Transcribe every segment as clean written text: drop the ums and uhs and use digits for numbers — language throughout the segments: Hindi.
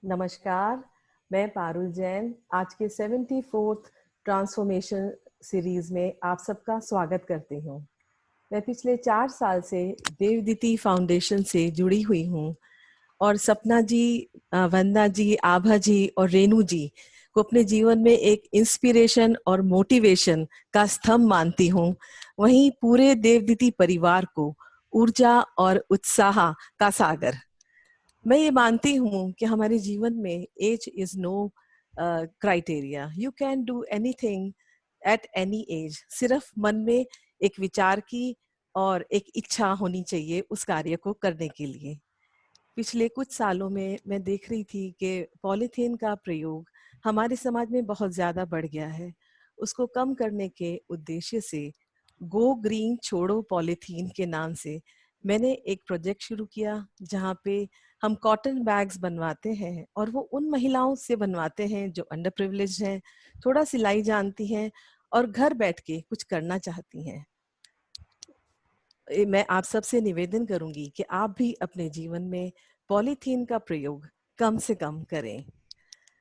नमस्कार, मैं पारुल जैन आज के 74th ट्रांसफॉर्मेशन सीरीज में आप सबका स्वागत करती हूँ। मैं पिछले 4 साल से देवदीति फाउंडेशन से जुड़ी हुई हूँ और सपना जी, वंदना जी, आभा जी और रेनू जी को अपने जीवन में एक इंस्पिरेशन और मोटिवेशन का स्तंभ मानती हूँ। वहीं पूरे देवदीति परिवार को ऊर्जा और उत्साह का सागर। मैं ये मानती हूँ कि हमारे जीवन में age is no criteria. You can do anything at any age. सिर्फ मन में एक विचार की और एक इच्छा होनी चाहिए उस कार्य को करने के लिए। पिछले कुछ सालों में मैं देख रही थी कि पॉलीथीन का प्रयोग हमारे समाज में बहुत ज़्यादा बढ़ गया है। उसको कम करने के उद्देश्य से गो ग्रीन छोड़ो पॉलीथीन के नाम से मैंने एक प्रोजेक्ट शुरू किया, जहाँ पे हम कॉटन बैग्स बनवाते हैं और वो उन महिलाओं से बनवाते हैं जो अंडर प्रिविलेज हैं, थोड़ा सिलाई जानती हैं और घर बैठ के कुछ करना चाहती हैं। मैं आप सबसे निवेदन करूंगी कि आप भी अपने जीवन में पॉलीथीन का प्रयोग कम से कम करें।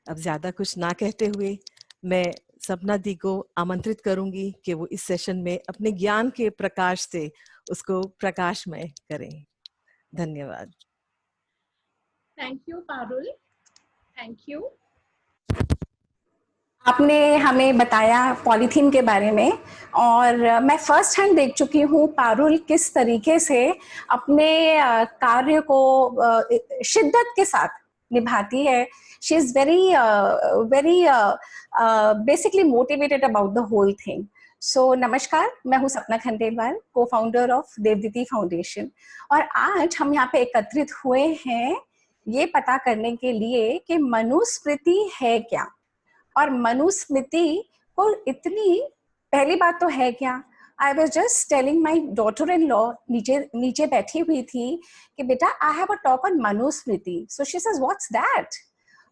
अब ज्यादा कुछ ना कहते हुए मैं सपना दी को आमंत्रित करूंगी कि वो इस सेशन में अपने ज्ञान के प्रकाश से उसको प्रकाशमय करें। धन्यवाद। Thank you Parul, thank you. आपने हमें बताया पॉलीथीन के बारे में और मैं फर्स्ट हैंड देख चुकी हूँ पारुल किस तरीके से अपने कार्य को शिद्दत के साथ निभाती है। She is very basically motivated about the whole thing. So नमस्कार, मैं हूँ सपना खंडेलवाल, को फाउंडर ऑफ देवदीति फाउंडेशन, और आज हम यहाँ पे एकत्रित हुए हैं ये पता करने के लिए कि मनुस्मृति है क्या, और मनुस्मृति को इतनी, पहली बात तो है क्या। I was just telling my daughter in law, नीचे नीचे बैठी हुई थी, कि बेटा I have a talk on Manusmriti. So she says what's that.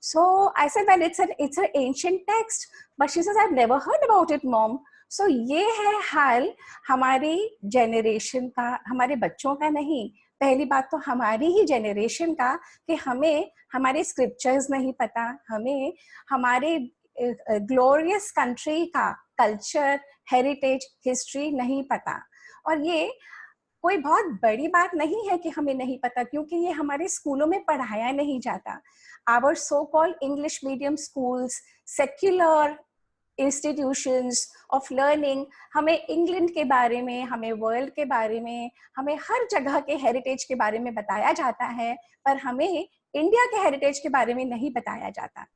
So I said, well, it's an ancient text, but she says I've never heard about it, mom. So ये है हाल हमारी जनरेशन का, हमारे बच्चों का नहीं, पहली बात तो हमारी ही जनरेशन का, कि हमें हमारे स्क्रिप्चर्स नहीं पता, हमें हमारे ग्लोरियस कंट्री का कल्चर, हेरिटेज, हिस्ट्री नहीं पता। और ये कोई बहुत बड़ी बात नहीं है कि हमें नहीं पता, क्योंकि ये हमारे स्कूलों में पढ़ाया नहीं जाता। Our so called English medium schools, secular institutions of learning, हमें इंग्लैंड के बारे में, हमें वर्ल्ड के बारे में, हमें हर जगह के हेरिटेज के बारे में बताया जाता है, पर हमें इंडिया के हेरिटेज के बारे में नहीं बताया जाता।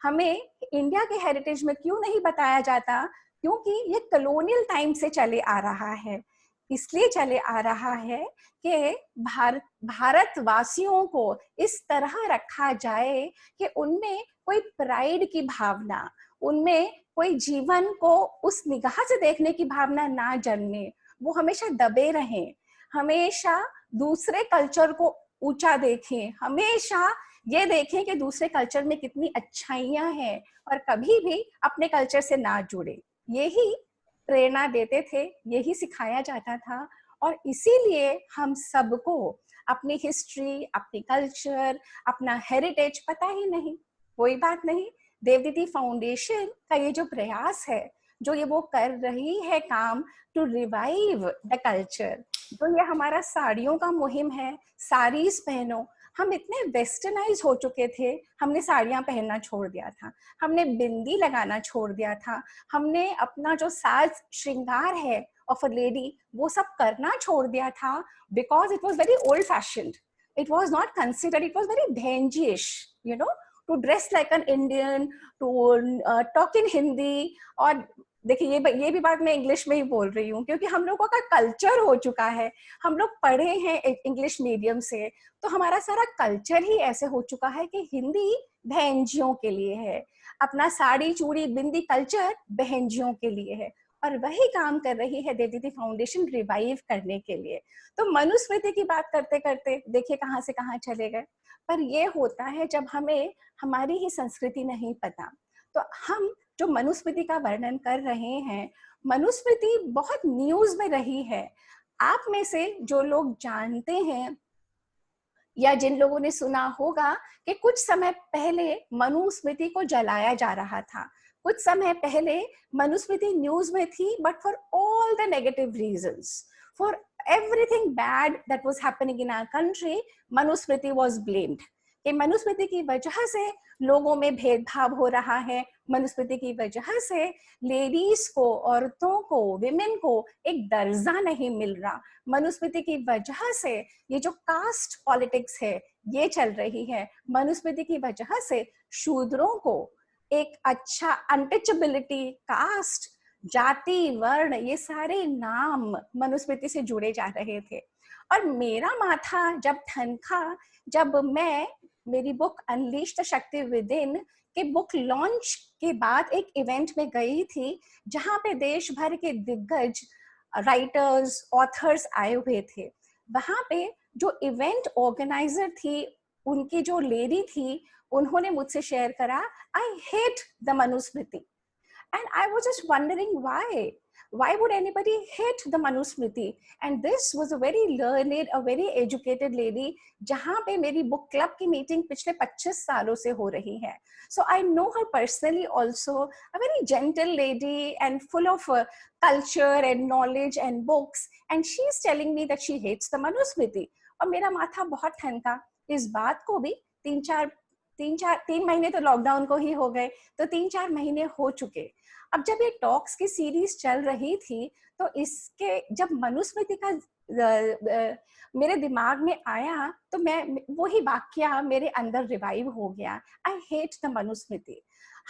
हमें इंडिया के हेरिटेज में क्यों नहीं बताया जाता? क्योंकि ये कॉलोनियल टाइम से चले आ रहा है। इसलिए चले आ रहा है कि भारतवासियों को इस तरह रखा जाए कि उनमें कोई प्राइड की भावना, उनमें कोई जीवन को उस निगाह से देखने की भावना ना जन्मे, वो हमेशा दबे रहें, हमेशा दूसरे कल्चर को ऊंचा देखें, हमेशा ये देखें कि दूसरे कल्चर में कितनी अच्छाइयां हैं, और कभी भी अपने कल्चर से ना जुड़े। यही प्रेरणा देते थे, यही सिखाया जाता था। और इसीलिए हम सबको अपनी हिस्ट्री, अपनी कल्चर, अपना हेरिटेज पता ही नहीं। कोई बात नहीं, देवदीति फाउंडेशन का ये जो प्रयास है, जो ये वो कर रही है काम टू रिवाइव द कल्चर, जो ये हमारा साड़ियों का मुहिम है, साड़ीज पहनो। हम इतने वेस्टर्नाइज हो चुके थे, हमने साड़ियां पहनना छोड़ दिया था, हमने बिंदी लगाना छोड़ दिया था, हमने अपना जो साज श्रृंगार है ऑफ अ लेडी वो सब करना छोड़ दिया था, because it was very old fashioned, it was not considered, it was very भेंजिश, you know, to dress like an Indian, to talk in Hindi. और देखिए ये भी बात मैं इंग्लिश में ही बोल रही हूँ, क्योंकि हम लोगों का कल्चर हो चुका है, हम लोग पढ़े हैं इंग्लिश मीडियम से, तो हमारा सारा कल्चर ही ऐसे हो चुका है कि हिंदी बहनजियों के लिए है, अपना साड़ी चूड़ी बिंदी कल्चर बहनजियों के लिए है। और वही काम कर रही है देवदीति फाउंडेशन रिवाइव करने के लिए। तो मनुस्मृति की बात करते करते देखिए कहाँ से कहाँ चले गए। पर ये होता है जब हमें हमारी ही संस्कृति नहीं पता। तो हम जो मनुस्मृति का वर्णन कर रहे हैं, मनुस्मृति बहुत न्यूज में रही है। आप में से जो लोग जानते हैं या जिन लोगों ने सुना होगा कि कुछ समय पहले मनुस्मृति को जलाया जा रहा था, कुछ समय पहले मनुस्मृति न्यूज में थी, but for all the negative reasons, for everything bad that was happening in our country, Manusmriti was blamed. कि मनुस्मृति की वजह से लोगों में भेदभाव हो रहा है, मनुस्मृति की वजह से लेडीज को, औरतों को, विमेन को एक दर्जा नहीं मिल रहा, मनुस्मृति की वजह से ये जो कास्ट पॉलिटिक्स है ये चल रही है, मनुस्मृति की वजह से शूद्रों को एक अच्छा अनटचेबिलिटी, कास्ट, जाति, वर्ण, ये सारे नाम मनुस्मृति से जुड़े जा रहे थे। और मेरा माथा जब ठनका जब मैं मेरी बुक अनलीश द शक्ति विद इन के बुक लॉन्च के बाद एक इवेंट में गई थी, जहां पे देश भर के दिग्गज राइटर्स, ऑथर्स आए हुए थे। वहां पे जो इवेंट ऑर्गेनाइजर थी, उनकी जो लेडी थी, उन्होंने मुझसे शेयर करा, I hate the Manusmriti. And I was just wondering why would anybody hate the Manusmriti? And this was a very learned, a very educated lady, जहाँ पे मेरी book club की meeting पिछले 25 सालों से हो रही है। So I know her personally also, a very gentle lady and full of culture and knowledge and books, and she's telling me that she hates the Manusmriti. और मेरा माथा बहुत ठनका इस बात को भी। 3 महीने तो लॉकडाउन को ही हो गए, तो 3-4 महीने हो चुके। अब जब ये टॉक्स की सीरीज चल रही थी, तो इसके जब मनुस्मृति का मेरे दिमाग में आया, तो मैं वही वाक्य मेरे अंदर रिवाइव हो गया, आई हेट द मनुस्मृति।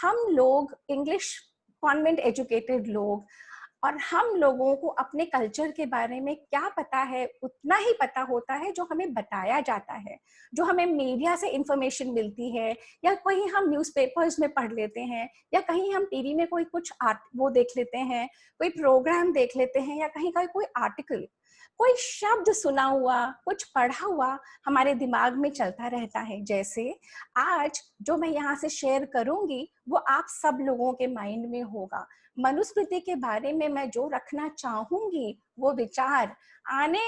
हम लोग इंग्लिश कॉन्वेंट एजुकेटेड लोग, और हम लोगों को अपने कल्चर के बारे में क्या पता है, उतना ही पता होता है जो हमें बताया जाता है, जो हमें मीडिया से इंफॉर्मेशन मिलती है, या कहीं हम न्यूज़पेपर्स में पढ़ लेते हैं, या कहीं हम टीवी में कोई कुछ वो देख लेते हैं, कोई प्रोग्राम देख लेते हैं, या कहीं का कोई आर्टिकल, कोई शब्द सुना हुआ, कुछ पढ़ा हुआ हमारे दिमाग में चलता रहता है। जैसे आज जो मैं यहाँ से शेयर करूंगी वो आप सब लोगों के माइंड में होगा। मनुस्मृति के बारे में मैं जो रखना चाहूंगी वो विचार आने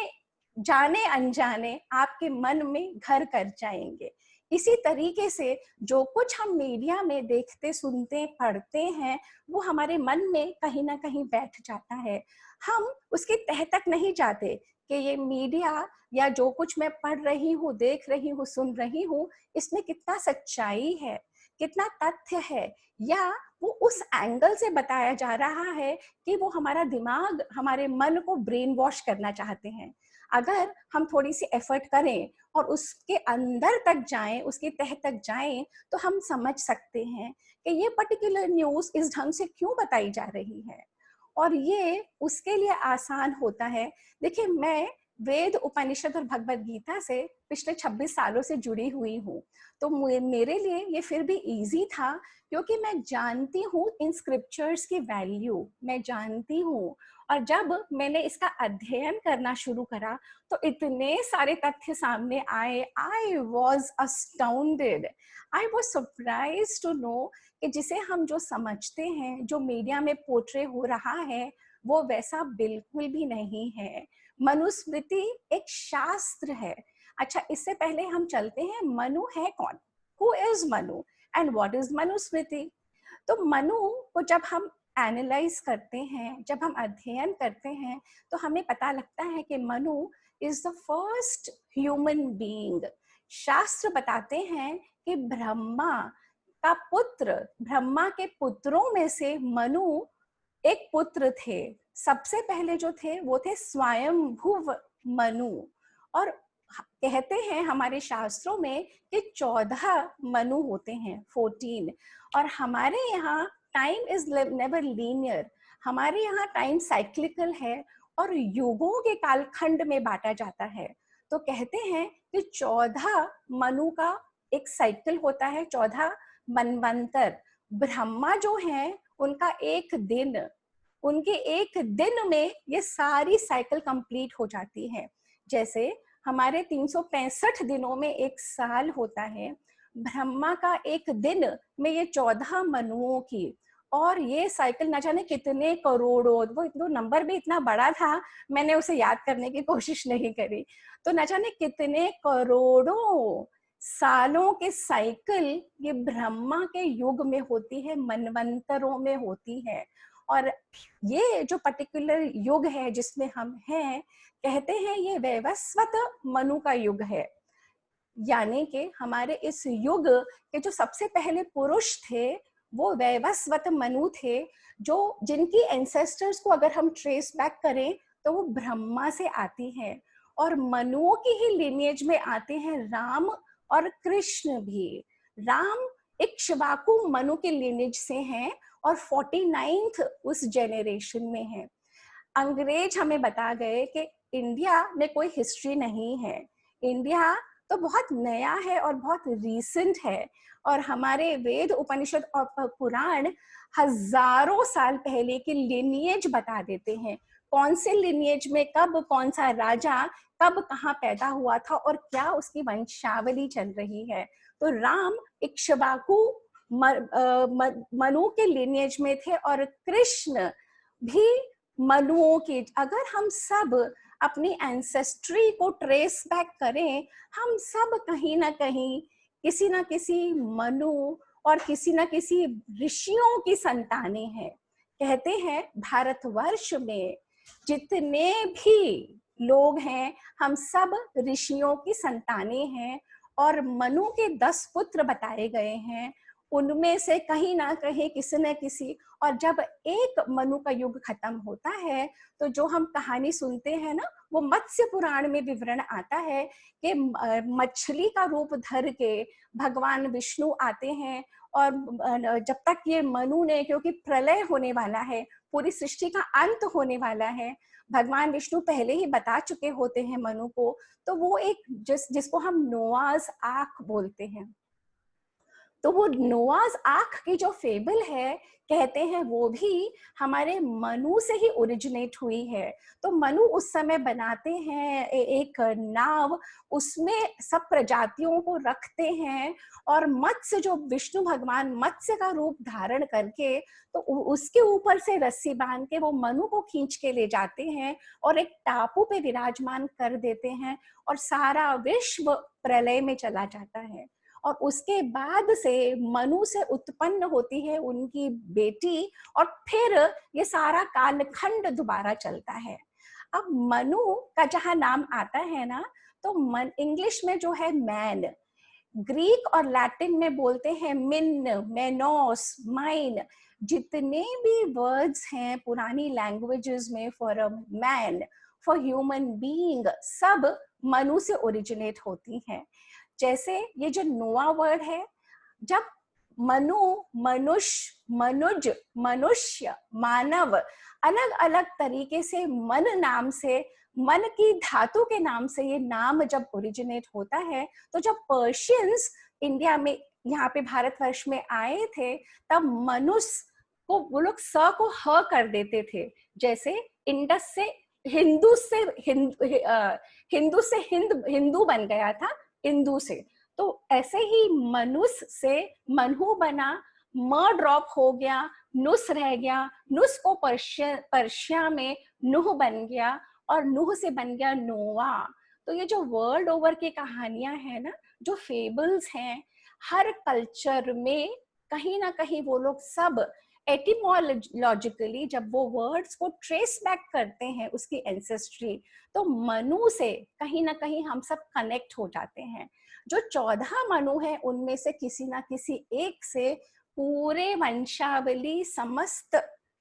जाने अनजाने आपके मन में घर कर जाएंगे। इसी तरीके से जो कुछ हम मीडिया में देखते, सुनते, पढ़ते हैं, वो हमारे मन में कहीं ना कहीं बैठ जाता है। हम उसके तह तक नहीं जाते कि ये मीडिया या जो कुछ मैं पढ़ रही हूँ, देख रही हूँ, सुन रही हूँ, इसमें कितना सच्चाई है, कितना तथ्य है, या वो उस एंगल से बताया जा रहा है कि वो हमारा दिमाग, हमारे मन को ब्रेन वॉश करना चाहते हैं। अगर हम थोड़ी सी एफर्ट करें और उसके अंदर तक जाएं, उसके तह तक जाएं, तो हम समझ सकते हैं कि ये पर्टिकुलर न्यूज़ इस ढंग से क्यों बताई जा रही है। और ये उसके लिए आसान होता है। देखिए, मैं वेद, उपनिषद और भगवत गीता से पिछले 26 सालों से जुड़ी हुई हूँ, तो मेरे लिए ये फिर भी इजी था, क्योंकि मैं जानती हूँ इन स्क्रिप्चर्स की वैल्यू, मैं जानती हूँ। और जब मैंने इसका अध्ययन करना शुरू करा तो इतने सारे तथ्य सामने आए, I was astounded, I was surprised to know कि जिसे हम जो समझते हैं, जो मीडिया में पोर्ट्रे हो रहा है, वो वैसा बिल्कुल भी नहीं है। मनुस्मृति एक शास्त्र है। अच्छा, इससे पहले हम चलते हैं, मनु है कौन? Who is Manu and what is Manusmriti? तो मनु को जब हम एनालाइज करते हैं, जब हम अध्ययन करते हैं, तो हमें पता लगता है कि Manu is the first human being. शास्त्र बताते हैं कि ब्रह्मा का पुत्र, ब्रह्मा के पुत्रों में से मनु एक पुत्र थे। सबसे पहले जो थे वो थे स्वयंभुव मनु। और कहते हैं हमारे शास्त्रों में कि 14 मनु होते हैं, 14। और हमारे यहाँ टाइम इज नेवर लीनियर, हमारे यहाँ टाइम साइक्लिकल है और युगों के कालखंड में बांटा जाता है। तो कहते हैं कि 14 मनु का एक साइकिल होता है, 14 मनवंतर। ब्रह्मा जो है उनका एक दिन, उनके एक दिन में ये सारी साइकिल कंप्लीट हो जाती है। जैसे हमारे 365 दिनों में एक साल होता है, ब्रह्मा का एक दिन में ये 14 मनुओं की, और ये साइकिल न जाने कितने करोड़ों, वो नंबर भी इतना बड़ा था, मैंने उसे याद करने की कोशिश नहीं करी, तो न जाने कितने करोड़ों सालों के साइकिल ये ब्रह्मा के युग में होती है, मनवंतरों में होती है। और ये जो पर्टिकुलर युग है जिसमें हम हैं, कहते हैं ये वैवस्वत मनु का युग है। यानी कि हमारे इस युग के जो सबसे पहले पुरुष थे वो वैवस्वत मनु थे, जो जिनकी एंसेस्टर्स को अगर हम ट्रेस बैक करें तो वो ब्रह्मा से आती हैं, और मनुओं की ही लिनिएज में आते हैं राम और कृष्ण भी। राम इक्ष्वाकु मनु के लिनिएज से हैं और 49th उस जेनरेशन में है। अंग्रेज हमें बता गए कि इंडिया में कोई हिस्ट्री नहीं है, इंडिया तो बहुत नया है और बहुत रीसेंट है, और हमारे वेद उपनिषद और पुराण हजारों साल पहले की लिनिएज बता देते हैं, कौन से लिनिएज में कब कौन सा राजा कब कहाँ पैदा हुआ था और क्या उसकी वंशावली चल रही है। तो राम इक्ष्वाकु मनु के लिनिएज में थे और कृष्ण भी मनुओं के। अगर हम सब अपनी एंसेस्ट्री को ट्रेस बैक करें, हम सब कहीं ना कहीं किसी ना किसी मनु और किसी ना किसी ऋषियों की संतानें हैं। कहते हैं भारतवर्ष में जितने भी लोग हैं हम सब ऋषियों की संतानें हैं, और मनु के 10 पुत्र बताए गए हैं, उनमें से कहीं ना कहीं किसी न किसी। और जब एक मनु का युग खत्म होता है तो जो हम कहानी सुनते हैं ना, वो मत्स्य पुराण में विवरण आता है कि मछली का रूप धर के भगवान विष्णु आते हैं, और जब तक ये मनु ने, क्योंकि प्रलय होने वाला है, पूरी सृष्टि का अंत होने वाला है, भगवान विष्णु पहले ही बता चुके होते हैं मनु को, तो वो एक जिसको हम नोआज आर्क बोलते हैं, तो वो नोआज आर्क की जो फेबल है, कहते हैं वो भी हमारे मनु से ही ओरिजिनेट हुई है। तो मनु उस समय बनाते हैं एक नाव, उसमें सब प्रजातियों को रखते हैं, और मत्स्य जो विष्णु भगवान मत्स्य का रूप धारण करके तो उसके ऊपर से रस्सी बांध के वो मनु को खींच के ले जाते हैं और एक टापू पे विराजमान कर देते हैं, और सारा विश्व प्रलय में चला जाता है। और उसके बाद से मनु से उत्पन्न होती है उनकी बेटी, और फिर ये सारा कालखंड दोबारा चलता है। अब मनु का जहां नाम आता है ना, तो इंग्लिश में जो है मैन, ग्रीक और लैटिन में बोलते हैं मिन, मेनोस, माइन। जितने भी वर्ड्स हैं पुरानी लैंग्वेजेस में for a man, for human being, सब मनु से ओरिजिनेट होती हैं। जैसे ये जो नोआ वर्ड है, जब मनु, मनुष्य, मनुज, मनुष्य, मानव, अलग अलग तरीके से मन नाम से, मन की धातु के नाम से ये नाम जब ओरिजिनेट होता है, तो जब पर्शियंस इंडिया में, यहाँ पे भारतवर्ष में आए थे, तब मनुष्य को वो लोग स को ह कर देते थे। जैसे इंडस से हिंदू से हिंदू से हिंदू बन गया था, इंदु से, तो ऐसे ही मनुष्य से मनहु बना, म ड्रॉप हो गया, नुस रह गया, नुस को पर्शिया में नुह बन गया, और नुह से बन गया नोआ। तो ये जो वर्ल्ड ओवर की कहानियां हैं ना, जो फेबल्स हैं, हर कल्चर में कहीं ना कहीं वो लोग सब एटिमोलॉजिकली जब वो वर्ड्स को ट्रेस बैक करते हैं उसकी एंसेस्ट्री, तो मनु से कहीं ना कहीं हम सब कनेक्ट हो जाते हैं। जो 14 मनु है उनमें से किसी ना किसी एक से पूरे वंशावली समस्त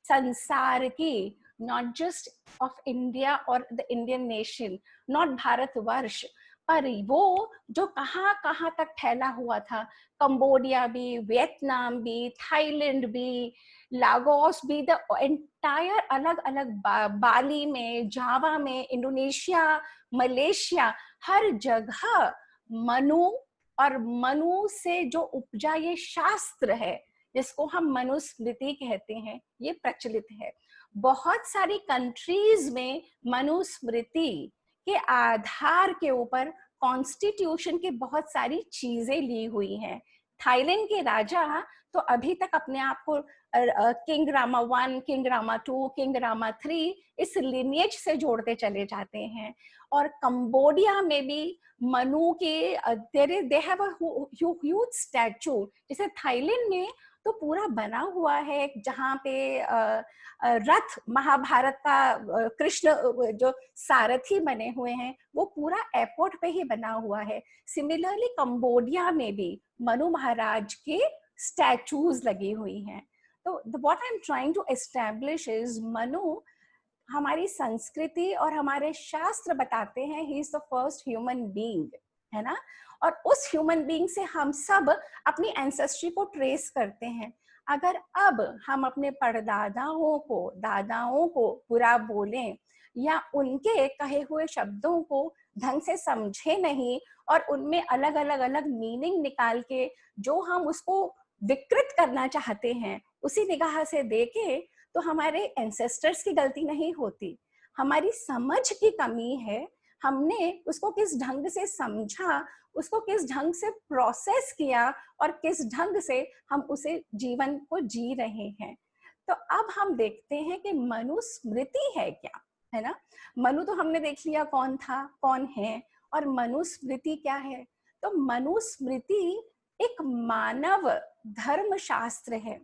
संसार की, नॉट जस्ट ऑफ इंडिया और the Indian nation, not Bharatvarsh, पर वो जो कहाँ कहाँ तक फैला हुआ था, कंबोडिया भी, वियतनाम भी, थाईलैंड भी, लागोस भी, द एंटायर अलग अलग बाली में, जावा में, इंडोनेशिया, मलेशिया, हर जगह मनु और मनु से जो उपजा ये शास्त्र है जिसको हम मनुस्मृति कहते हैं, ये प्रचलित है। बहुत सारी कंट्रीज में मनुस्मृति के आधार के ऊपर कॉन्स्टिट्यूशन की बहुत सारी चीजें ली हुई हैं। थाईलैंड के राजा तो अभी तक अपने आप को king Rama 1, king Rama 2, king Rama 3 इस लिनिएज से जोड़ते चले जाते हैं। और कंबोडिया में भी मनु के they have a huge statue. जैसे थाईलैंड में तो पूरा बना हुआ है जहाँ पे रथ महाभारत का कृष्ण जो सारथी बने हुए हैं वो पूरा एयरपोर्ट पे ही बना हुआ है। सिमिलरली कंबोडिया में भी मनु महाराज के स्टैचूज लगी हुई हैं। तो what I am trying to establish is Manu हमारी संस्कृति और हमारे शास्त्र बताते हैं he is the first human being, है ना। और उस ह्यूमन बीइंग से हम सब अपनी एंसेस्ट्री को ट्रेस करते हैं। अगर अब हम अपने परदादाओं को दादाओं को बुरा बोलें या उनके कहे हुए शब्दों को ढंग से समझे नहीं और उनमें अलग अलग मीनिंग निकाल के जो हम उसको विकृत करना चाहते हैं उसी निगाह से देखें, तो हमारे एंसेस्टर्स की गलती नहीं होती, हमारी समझ की कमी है। हमने उसको किस ढंग से समझा, उसको किस ढंग से प्रोसेस किया और किस ढंग से हम उसे जीवन को जी रहे हैं। तो अब हम देखते हैं कि मनुस्मृति है क्या, है ना। मनु तो हमने देख लिया कौन था कौन है, और मनुस्मृति क्या है। तो मनुस्मृति एक मानव धर्म शास्त्र है।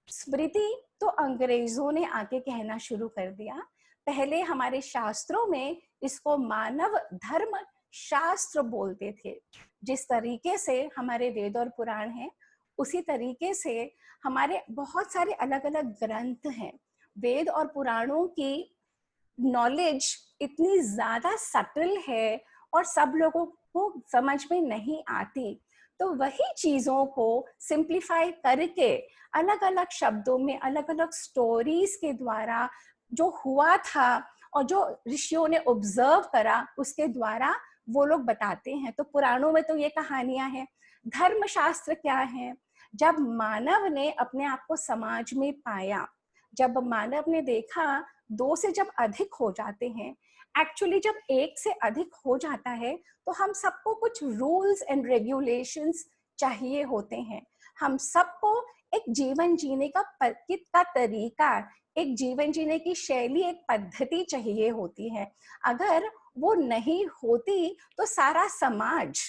स्मृति तो अंग्रेजों ने आके कहना शुरू कर दिया। पहले हमारे शास्त्रों में इसको मानव धर्म शास्त्र बोलते थे। जिस तरीके से हमारे वेद और पुराण हैं उसी तरीके से हमारे बहुत सारे अलग अलग ग्रंथ हैं। वेद और पुराणों की नॉलेज इतनी ज्यादा सटल है और सब लोगों को समझ में नहीं आती, तो वही चीजों को सिंप्लीफाई करके अलग अलग शब्दों में अलग अलग स्टोरीज के द्वारा जो हुआ था और जो ऋषियों ने ऑब्जर्व करा उसके द्वारा वो लोग बताते हैं। तो पुराणों में तो ये कहानियां हैं। धर्मशास्त्र क्या है? जब मानव ने अपने आप को समाज में पाया, जब मानव ने देखा दो से जब अधिक हो जाते हैं, एक्चुअली जब एक से अधिक हो जाता है तो हम सबको कुछ रूल्स एंड रेगुलेशंस चाहिए होते हैं। हम सबको एक जीवन जीने का तरीका, एक जीवन जीने की शैली, एक पद्धति चाहिए होती है। अगर वो नहीं होती तो सारा समाज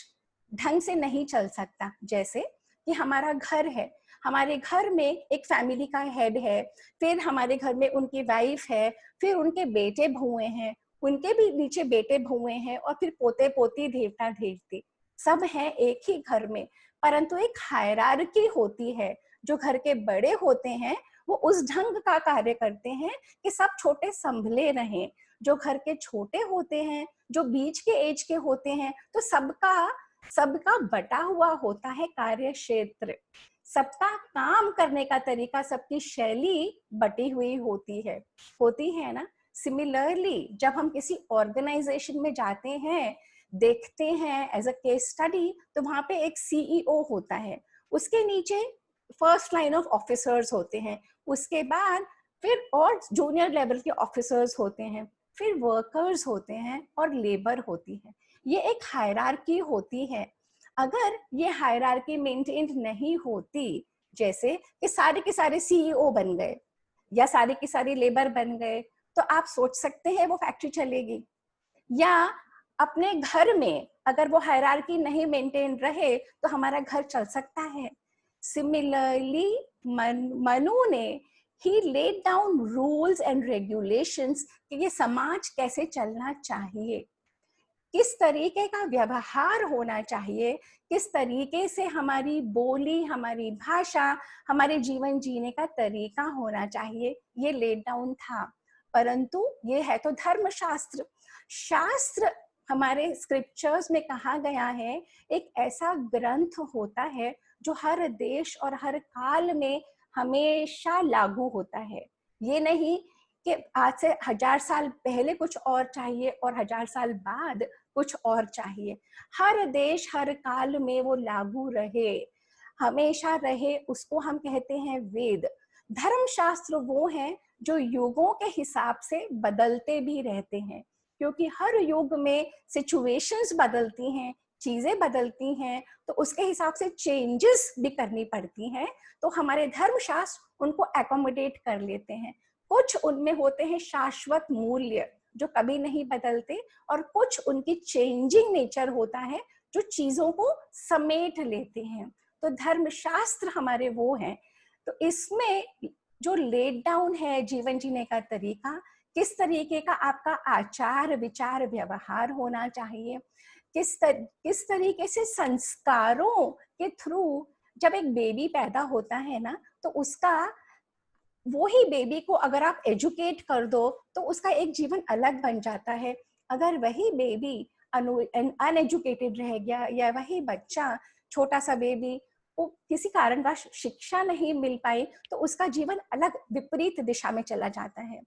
ढंग से नहीं चल सकता। जैसे कि हमारा घर है, हमारे घर में एक फैमिली का हेड है, फिर हमारे घर में उनकी वाइफ है, फिर उनके बेटे बहुएं हैं, उनके भी नीचे बेटे बहुएं हैं, और फिर पोते पोती देवता देवती सब हैं एक ही घर में। परंतु एक हायरार्की होती है। जो घर के बड़े होते हैं वो उस ढंग का कार्य करते हैं कि सब छोटे संभले रहें। जो घर के छोटे होते हैं, जो बीच के एज के होते हैं, तो सबका बटा हुआ होता है कार्य क्षेत्र, सबका काम करने का तरीका, सबकी शैली बटी हुई होती है ना। सिमिलरली जब हम किसी ऑर्गेनाइजेशन में जाते हैं, देखते हैं एज अ केस स्टडी, तो वहां पे एक सीईओ होता है, उसके नीचे फर्स्ट लाइन ऑफ ऑफिसर्स होते हैं, उसके बाद फिर और जूनियर लेवल के ऑफिसर्स होते हैं, फिर वर्कर्स होते हैं और लेबर होती है। ये एक हायरार्की होती है। अगर ये हायरार्की मेंटेन नहीं होती, जैसे कि सारे के सारे सीईओ बन गए या सारे की सारी लेबर बन गए, तो आप सोच सकते हैं वो फैक्ट्री चलेगी। या अपने घर में अगर वो हायरार्की नहीं मेंटेन रहे तो हमारा घर चल सकता है। सिमिलरली मनु ने ही laid down rules and regulations कि ये समाज कैसे चलना चाहिए, किस तरीके का व्यवहार होना चाहिए, किस तरीके से हमारी बोली, हमारी भाषा, हमारे जीवन जीने का तरीका होना चाहिए, ये लेड डाउन था। परंतु ये है तो धर्मशास्त्र। शास्त्र हमारे स्क्रिप्चर्स में कहा गया है एक ऐसा ग्रंथ होता है जो हर देश और हर काल में हमेशा लागू होता है। ये नहीं कि आज से 1000 साल पहले कुछ और चाहिए और 1000 साल बाद कुछ और चाहिए। हर देश हर काल में वो लागू रहे, हमेशा रहे, उसको हम कहते हैं वेद। धर्मशास्त्र वो हैं जो युगों के हिसाब से बदलते भी रहते हैं, क्योंकि हर युग में सिचुएशंस बदलती हैं, चीजें बदलती हैं तो उसके हिसाब से चेंजेस भी करनी पड़ती हैं, तो हमारे धर्मशास्त्र उनको एकोमोडेट कर लेते हैं। कुछ उनमें होते हैं शाश्वत मूल्य जो कभी नहीं बदलते, और कुछ उनकी चेंजिंग नेचर होता है जो चीजों को समेट लेते हैं। तो धर्मशास्त्र हमारे वो हैं। तो इसमें जो लेट डाउन है जीवन जीने का तरीका, किस तरीके का आपका आचार विचार व्यवहार होना चाहिए, किस तरीके से संस्कारों के थ्रू जब एक बेबी पैदा होता है ना, तो उसका वही बेबी को अगर आप एजुकेट कर दो तो उसका एक जीवन अलग बन जाता है। अगर वही बेबी अनएजुकेटेड रह गया, या वही बच्चा छोटा सा बेबी वो किसी कारणवश शिक्षा नहीं मिल पाई, तो उसका जीवन अलग विपरीत दिशा में चला जाता है।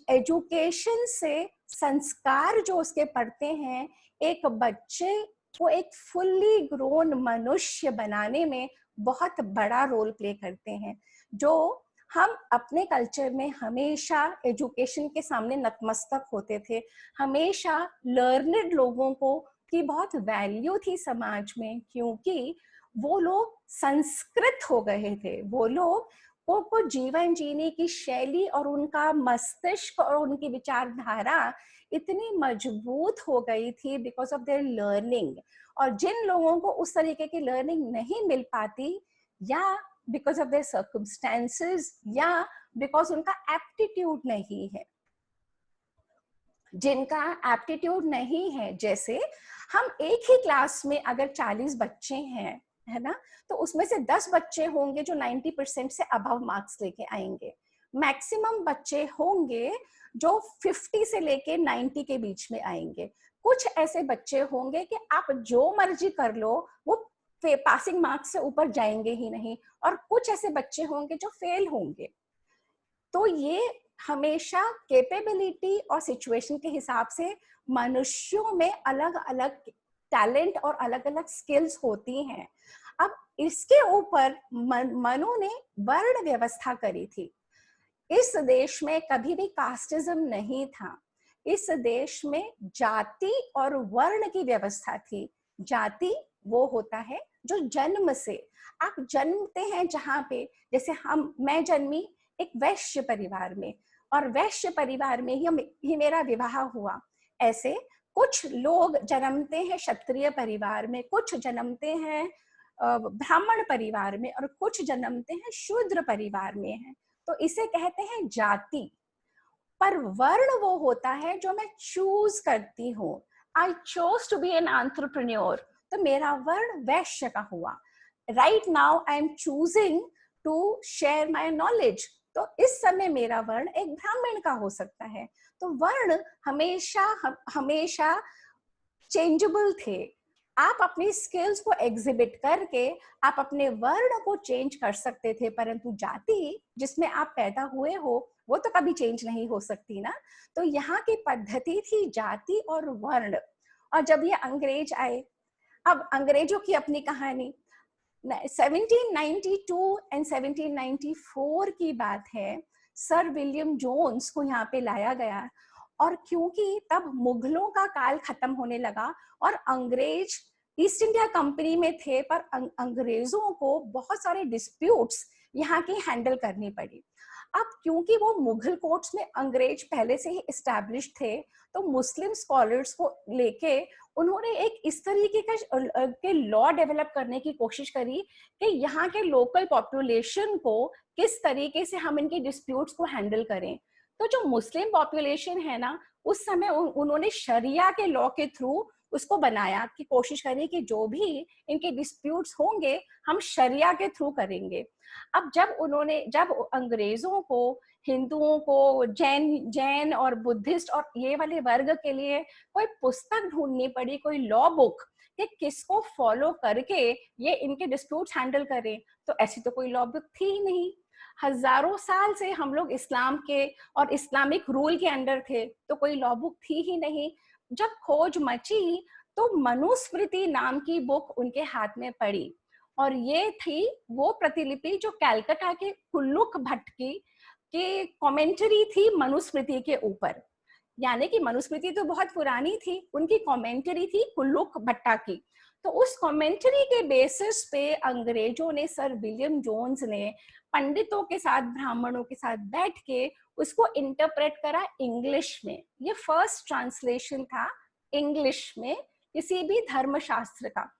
एजुकेशन से संस्कार जो उसके पड़ते हैं, एक बच्चे को एक फुल्ली ग्रोन मनुष्य बनाने में बहुत बड़ा रोल प्ले करते हैं। जो हम अपने कल्चर में हमेशा एजुकेशन के सामने नतमस्तक होते थे, हमेशा लर्नड लोगों को की बहुत वैल्यू थी समाज में, क्योंकि वो लोग संस्कृत हो गए थे। वो लोग को जीवन जीने की शैली और उनका मस्तिष्क और उनकी विचारधारा इतनी मजबूत हो गई थी बिकॉज ऑफ देयर लर्निंग। और जिन लोगों को उस तरीके की लर्निंग नहीं मिल पाती, या बिकॉज ऑफ देयर सर्कमस्टेंसेस, या बिकॉज उनका एप्टीट्यूड नहीं है, जिनका एप्टीट्यूड नहीं है, जैसे हम एक ही क्लास में अगर 40 बच्चे हैं, है ना, तो उसमें से 10 बच्चे होंगे जो 90% से अबव मार्क्स लेके आएंगे। मैक्सिमम बच्चे होंगे जो 50 से लेके 90 के बीच में आएंगे। कुछ ऐसे बच्चे होंगे कि आप जो मर्जी कर लो वो पासिंग मार्क्स से ऊपर जाएंगे ही नहीं, और कुछ ऐसे बच्चे होंगे जो फेल होंगे। तो ये हमेशा कैपेबिलिटी और सिचुएशन के हिसाब से मनुष्यों में अलग अलग टैलेंट और अलग अलग स्किल्स होती हैं। अब इसके ऊपर मनु ने वर्ण व्यवस्था करी थी। इस देश में कभी भी कास्टिज्म नहीं था। इस देश में जाति और वर्ण की व्यवस्था थी। जाति वो होता है जो जन्म से आप जन्मते हैं, जहां पे जैसे मैं जन्मी एक वैश्य परिवार में, और वैश्य परिवार में ही मेरा विवाह हुआ। ऐसे कुछ लोग जन्मते हैं क्षत्रिय परिवार में, कुछ जन्मते हैं ब्राह्मण परिवार में, और कुछ जन्मते हैं शूद्र परिवार में है। तो इसे कहते हैं जाति। पर वर्ण वो होता है जो मैं चूज करती हूँ। I chose to be an entrepreneur, तो मेरा वर्ण वैश्य का हुआ। Right now I am choosing to share my knowledge, तो इस समय मेरा वर्ण एक ब्राह्मण का हो सकता है। तो वर्ण हमेशा चेंजेबल थे। आप अपनी स्किल्स को एग्जिबिट करके आप अपने वर्ण को चेंज कर सकते थे, परंतु जाति जिसमें आप पैदा हुए हो वो तो कभी चेंज नहीं हो सकती ना। तो यहाँ की पद्धति थी जाति और वर्ण। और जब ये अंग्रेज आए, अब अंग्रेजों की अपनी कहानी, 1792 एंड 1794 की बात है। सर विलियम जोन्स को यहाँ पे लाया गया, और क्योंकि तब मुगलों का काल खत्म होने लगा और अंग्रेज ईस्ट इंडिया कंपनी में थे, पर अंग्रेजों को बहुत सारे डिस्प्यूट्स यहाँ की हैंडल करनी पड़ी। अब क्योंकि वो मुगल कोर्ट्स में अंग्रेज पहले से ही एस्टैब्लिश थे, तो मुस्लिम स्कॉलर्स को लेके उन्होंने एक इस तरीके के लॉ डेवलप करने की कोशिश करी कि यहाँ के लोकल पॉपुलेशन को किस तरीके से हम इनके डिस्प्यूट्स को हैंडल करें। तो जो मुस्लिम पॉपुलेशन है ना, उस समय उन्होंने शरिया के लॉ के थ्रू उसको बनाया कि कोशिश करें कि जो भी इनके डिस्प्यूट्स होंगे हम शरिया के थ्रू करेंगे। अब जब अंग्रेजों को, हिंदुओं को, जैन और बुद्धिस्ट और ये वाले वर्ग के लिए कोई पुस्तक ढूंढनी पड़ी, कोई लॉ बुक कि किसको फॉलो करके ये इनके डिस्प्यूट्स हैंडल करें, तो ऐसी तो कोई लॉ बुक थी ही नहीं। हजारों साल से हम लोग इस्लाम के और इस्लामिक रूल के अंडर थे, तो कोई लॉ बुक थी ही नहीं। जब खोज मची तो मनुस्मृति नाम की बुक उनके हाथ में पड़ी, और ये थी वो प्रतिलिपि जो कलकत्ता के कुल्लुक भट्ट की कमेंट्री थी मनुस्मृति के ऊपर। यानी कि मनुस्मृति तो बहुत पुरानी थी, उनकी कमेंटरी थी कुल्लूक भट्टा की। तो उस कमेंटरी के बेसिस पे अंग्रेजों ने, सर विलियम जोन्स ने पंडितों के साथ, ब्राह्मणों के साथ बैठ के उसको इंटरप्रेट करा इंग्लिश में। ये फर्स्ट ट्रांसलेशन था इंग्लिश में किसी भी धर्मशास्त्र का।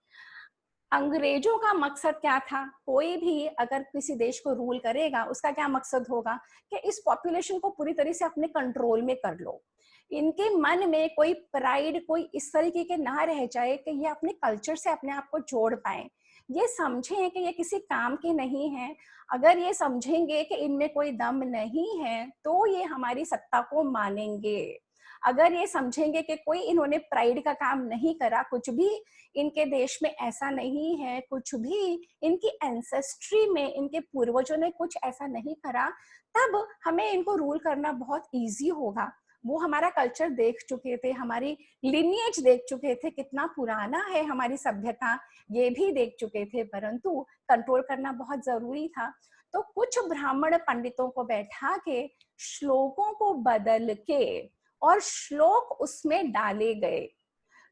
अंग्रेजों का मकसद क्या था? कोई भी अगर किसी देश को रूल करेगा, उसका क्या मकसद होगा कि इस पॉपुलेशन को पूरी तरह से अपने कंट्रोल में कर लो। इनके मन में कोई प्राइड, कोई इस तरीके के ना रह जाए कि ये अपने कल्चर से अपने आप को जोड़ पाए, ये समझें कि ये किसी काम के नहीं है। अगर ये समझेंगे कि इनमें कोई दम नहीं है तो ये हमारी सत्ता को मानेंगे। अगर ये समझेंगे कि कोई इन्होंने प्राइड का काम नहीं करा, कुछ भी इनके देश में ऐसा नहीं है, कुछ भी इनकी एंसेस्ट्री में इनके पूर्वजों ने कुछ ऐसा नहीं करा, तब हमें इनको रूल करना बहुत इजी होगा। वो हमारा कल्चर देख चुके थे, हमारी लिनिएज देख चुके थे, कितना पुराना है हमारी सभ्यता, ये भी देख चुके थे, परंतु कंट्रोल करना बहुत जरूरी था। तो कुछ ब्राह्मण पंडितों को बैठा के श्लोकों को बदल के और श्लोक उसमें डाले गए।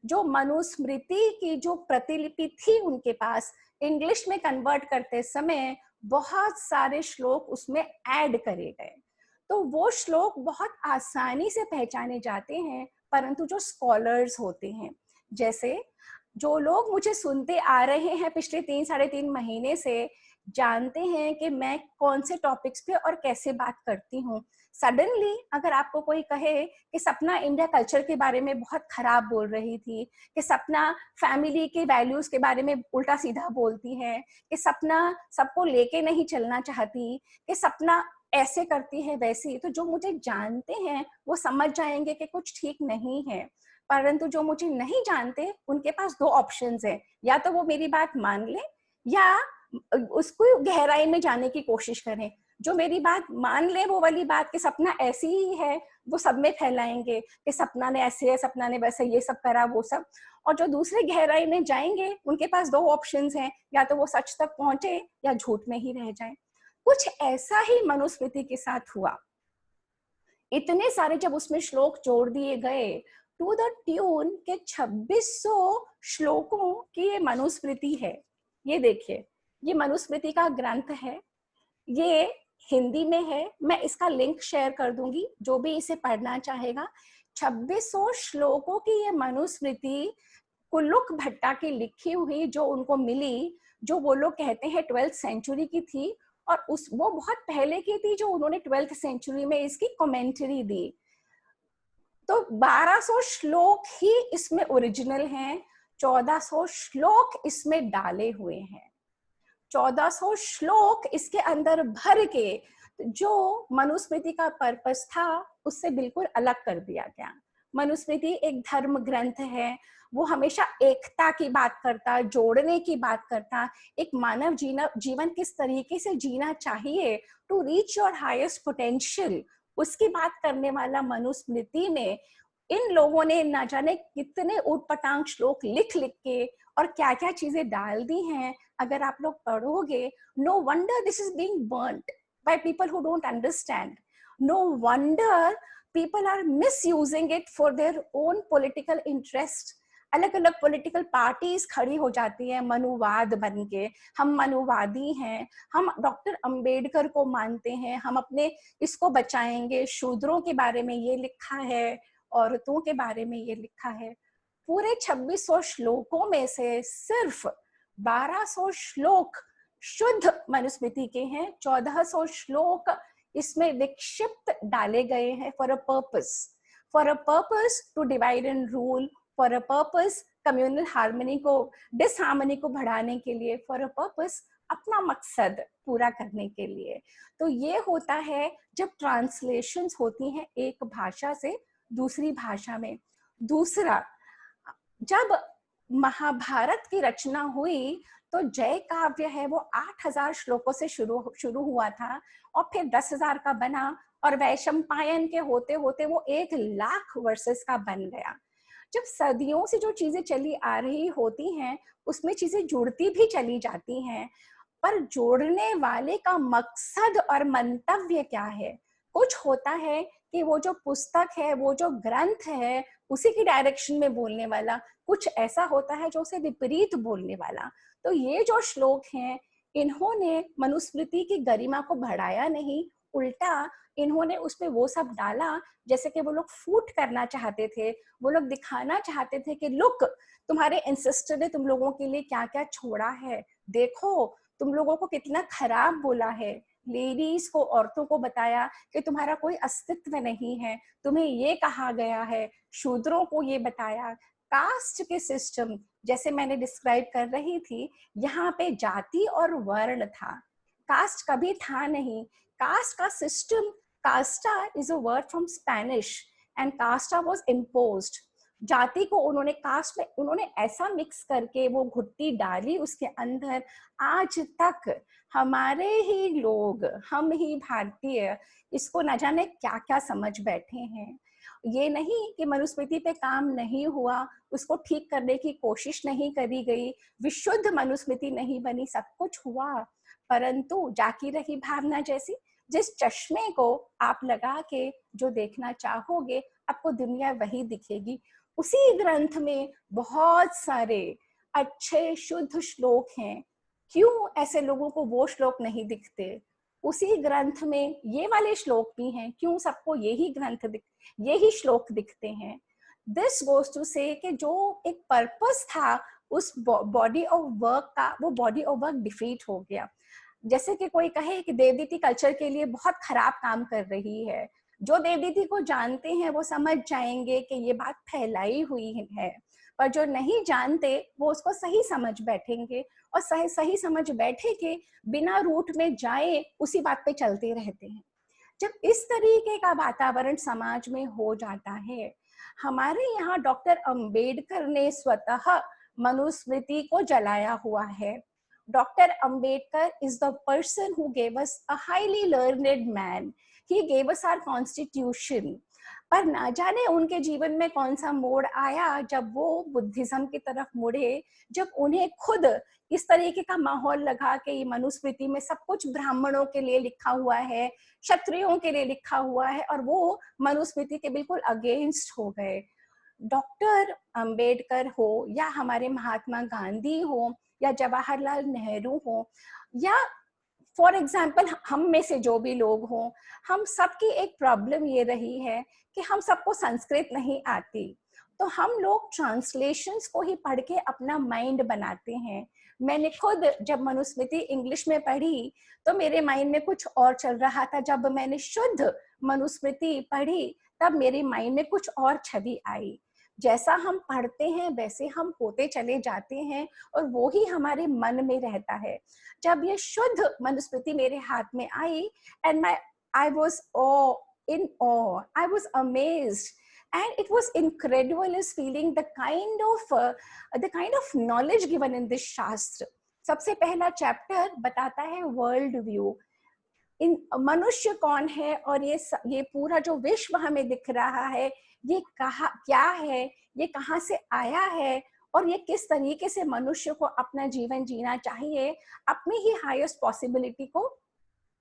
जो मनुस्मृति की जो प्रतिलिपि थी उनके पास, इंग्लिश में कन्वर्ट करते समय बहुत सारे श्लोक उसमें ऐड करे गए। तो वो श्लोक बहुत आसानी से पहचाने जाते हैं, परंतु जो स्कॉलर्स होते हैं, जैसे जो लोग मुझे सुनते आ रहे हैं पिछले 3-3.5 महीने से, जानते हैं कि मैं कौन से टॉपिक्स पे और कैसे बात करती हूँ। सडनली अगर आपको कोई कहे कि सपना इंडिया कल्चर के बारे में बहुत खराब बोल रही थी, कि सपना फैमिली के वैल्यूज के बारे में उल्टा सीधा बोलती है, कि सपना सबको लेके नहीं चलना चाहती, कि सपना ऐसे करती है वैसी, तो जो मुझे जानते हैं वो समझ जाएंगे कि कुछ ठीक नहीं है। परंतु जो मुझे नहीं जानते, उनके पास 2 ऑप्शंस हैं, या तो वो मेरी बात मान ले या उसको गहराई में जाने की कोशिश करें। जो मेरी बात मान ले वो वाली बात कि सपना ऐसी ही है, वो सब में फैलाएंगे कि सपना ने ऐसे है, सपना ने वैसे, ये सब करा, वो सब। और जो दूसरे गहराई में जाएंगे, उनके पास 2 ऑप्शंस हैं, या तो वो सच तक पहुंचे या झूठ में ही रह जाए। कुछ ऐसा ही मनुस्मृति के साथ हुआ। इतने सारे जब उसमें श्लोक जोड़ दिए गए, टू द ट्यून के 2600 श्लोकों की ये मनुस्मृति है। ये देखिए, ये मनुस्मृति का ग्रंथ है, ये हिंदी में है, मैं इसका लिंक शेयर कर दूंगी, जो भी इसे पढ़ना चाहेगा। 2600 श्लोकों की ये मनुस्मृति कुल्लूक भट्टा की लिखी हुई, जो उनको मिली, जो वो लोग कहते हैं 12th सेंचुरी की थी, और वो बहुत पहले की थी, जो उन्होंने 12th सेंचुरी में इसकी कमेंटरी दी। तो 1200 श्लोक ही इसमें ओरिजिनल हैं, 1400 श्लोक इसमें डाले हुए हैं। 1400 श्लोक इसके अंदर भर के जो मनुस्मृति का पर्पस था उससे बिल्कुल अलग कर दिया गया। मनुस्मृति एक धर्म ग्रंथ है, वो हमेशा एकता की बात करता, जोड़ने की बात करता, एक मानव जीवन किस तरीके से जीना चाहिए to reach your highest potential, उसकी बात करने वाला मनुस्मृति में इन लोगों ने ना जाने कितने ऊटपटांग श्लोक लिख लिख के और क्या क्या चीजें डाल दी हैं। अगर आप लोग पढ़ोगे, no wonder this is being burned by people who don't understand, no wonder people are misusing it for their own political interest. अलग अलग पॉलिटिकल पार्टीज खड़ी हो जाती है मनुवाद बन के, हम मनुवादी हैं, हम डॉक्टर अंबेडकर को मानते हैं, हम अपने इसको बचाएंगे, शूद्रों के बारे में ये लिखा है, औरतों के बारे में ये लिखा है। पूरे 2600 श्लोकों में से सिर्फ 1200 श्लोक शुद्ध मनुस्मृति के हैं, 1400 श्लोक इसमें विक्षिप्त डाले गए हैं for a purpose to divide and rule, for a purpose communal harmony को, डिसहार्मनी को बढ़ाने के लिए, फॉर अ पर्पस अपना मकसद पूरा करने के लिए। तो ये होता है जब ट्रांसलेशंस होती हैं एक भाषा से दूसरी भाषा में। दूसरा, जब महाभारत की रचना हुई तो जय काव्य है वो 8000 श्लोकों से शुरू हुआ था और फिर 10,000 का बना, और वैशंपायन के होते होते वो 1,00,000 वर्सेस का बन गया। जब सदियों से जो चीजें चली आ रही होती हैं उसमें चीजें जुड़ती भी चली जाती हैं, पर जोड़ने वाले का मकसद और मंतव्य क्या है? कुछ होता है कि वो जो पुस्तक है, वो जो ग्रंथ है, उसी की डायरेक्शन में बोलने वाला कुछ ऐसा होता है जो उसे विपरीत बोलने वाला। तो ये जो श्लोक हैं, इन्होंने मनुस्मृति की गरिमा को बढ़ाया नहीं, उल्टा इन्होंने उसमें वो सब डाला जैसे कि वो लोग फूट करना चाहते थे, वो लोग दिखाना चाहते थे कि लुक, तुम्हारे एंसेस्टर ने तुम लोगों के लिए क्या क्या छोड़ा है, देखो तुम लोगों को कितना खराब बोला है, लेडीज को, औरतों को बताया कि तुम्हारा कोई अस्तित्व नहीं है, तुम्हें ये कहा गया है, शूद्रों को ये बताया, कास्ट के सिस्टम जैसे मैंने डिस्क्राइब कर रही थी, यहाँ पे जाति और वर्ण था, कास्ट कभी था नहीं। कास्ट का system, Costa is a word from Spanish and Costa was imposed. जाति को उन्होंने कास्ट में उन्होंने ऐसा मिक्स करके वो घुट्टी डाली उसके अंदर। आज तक हमारे ही लोग, हम ही भारतीय इसको न जाने क्या क्या समझ बैठे हैं। ये नहीं कि मनुस्मृति पे काम नहीं हुआ, उसको ठीक करने की कोशिश नहीं करी गई, विशुद्ध मनुस्मृति नहीं बनी, सब कुछ हुआ, परंतु जाकी रही भावना जैसी। जिस चश्मे को आप लगा के जो देखना चाहोगे, आपको दुनिया वही दिखेगी। उसी ग्रंथ में बहुत सारे अच्छे शुद्ध श्लोक हैं, क्यों ऐसे लोगों को वो श्लोक नहीं दिखते? उसी ग्रंथ में ये वाले श्लोक भी हैं, क्यों सबको यही श्लोक दिखते हैं? दिस गोज टू से कि जो एक पर्पस था उस बॉडी ऑफ वर्क का, वो बॉडी ऑफ वर्क डिफीट हो गया। जैसे कि कोई कहे कि देवदीति कल्चर के लिए बहुत खराब काम कर रही है, जो देवदीति को जानते हैं वो समझ जाएंगे कि ये बात फैलाई हुई है, पर जो नहीं जानते वो उसको सही समझ बैठेंगे, और सही समझ बैठे के बिना रूट में जाए उसी बात पे चलते रहते हैं। जब इस तरीके का वातावरण समाज में हो जाता है, हमारे यहाँ डॉक्टर अंबेडकर ने स्वतः मनुस्मृति को जलाया हुआ है। Doctor Ambedkar is the person who gave us a highly learned man. He gave us our constitution. पर ना जाने उनके जीवन में कौन सा मोड़ आया जब वो बुद्धिज्म की तरफ मुड़े, जब उन्हें खुद इस तरीके का माहौल लगा कि ये मनुस्मृति में सब कुछ ब्राह्मणों के लिए लिखा हुआ है, क्षत्रियों के लिए लिखा हुआ है, और वो मनुस्मृति के बिल्कुल अगेंस्ट हो गए। डॉक्टर अंबेडकर हो या हमारे महात्मा गांधी हो या जवाहरलाल नेहरू हो या फॉर एग्जाम्पल हम में से जो भी लोग हों, हम सबकी एक प्रॉब्लम ये रही है कि हम सबको संस्कृत नहीं आती, तो हम लोग ट्रांसलेशंस को ही पढ़ के अपना माइंड बनाते हैं। मैंने खुद जब मनुस्मृति इंग्लिश में पढ़ी तो मेरे माइंड में कुछ और चल रहा था, जब मैंने शुद्ध मनुस्मृति पढ़ी तब मेरे माइंड में कुछ और छवि आई। जैसा हम पढ़ते हैं वैसे हम होते चले जाते हैं और वो ही हमारे मन में रहता है। जब ये शुद्ध मनुस्मृति मेरे हाथ में आई and I was in awe, I was amazed, and it was incredulous feeling the kind of knowledge given in this शास्त्र। सबसे पहला चैप्टर बताता है वर्ल्ड व्यू, इन मनुष्य कौन है और ये पूरा जो विश्व हमें दिख रहा है ये क्या है, ये कहाँ से आया है, और ये किस तरीके से मनुष्य को अपना जीवन जीना चाहिए अपनी ही हाईएस्ट पॉसिबिलिटी को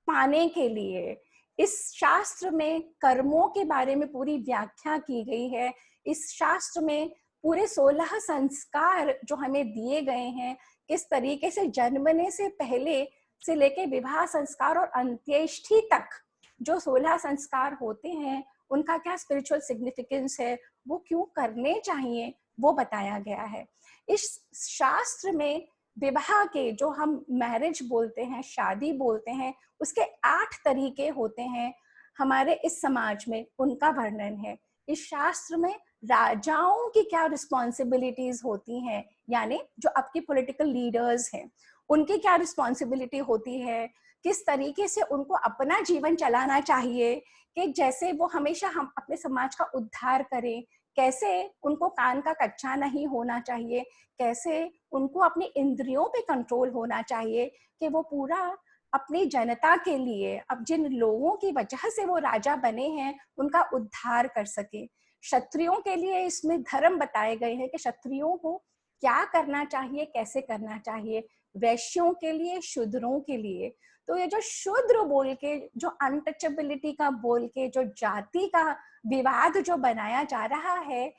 पाने के लिए। इस शास्त्र में कर्मों के बारे में पूरी व्याख्या की गई है। इस शास्त्र में पूरे 16 संस्कार जो हमें दिए गए हैं, किस तरीके से जन्मने से पहले से लेके विवाह संस्कार और अंत्येष्टि तक जो 16 संस्कार होते हैं उनका क्या स्पिरिचुअल सिग्निफिकेंस है, वो क्यों करने चाहिए, वो बताया गया है। इस शास्त्र में विवाह के, जो हम मैरिज बोलते हैं, शादी बोलते हैं, उसके 8 तरीके होते हैं हमारे इस समाज में, उनका वर्णन है। इस शास्त्र में राजाओं की क्या रिस्पॉन्सिबिलिटीज होती हैं, यानी जो आपके पॉलिटिकल लीडर्स हैं उनकी क्या रिस्पॉन्सिबिलिटी होती है, किस तरीके से उनको अपना जीवन चलाना चाहिए कि जैसे वो हमेशा हम अपने समाज का उद्धार करें, कैसे उनको कान का कच्चा नहीं होना चाहिए, कैसे उनको अपनी इंद्रियों पे कंट्रोल होना चाहिए कि वो पूरा अपनी जनता के लिए, अब जिन लोगों की वजह से वो राजा बने हैं उनका उद्धार कर सके। क्षत्रियों के लिए इसमें धर्म बताए गए हैं कि क्षत्रियों को क्या करना चाहिए, कैसे करना चाहिए। वैश्यों के लिए, शूद्रों के लिए। तो ये जो शूद्र बोल के, जो अनटचेबिलिटी का बोल के, जो जाति का विवाद जो बनाया जा रहा है,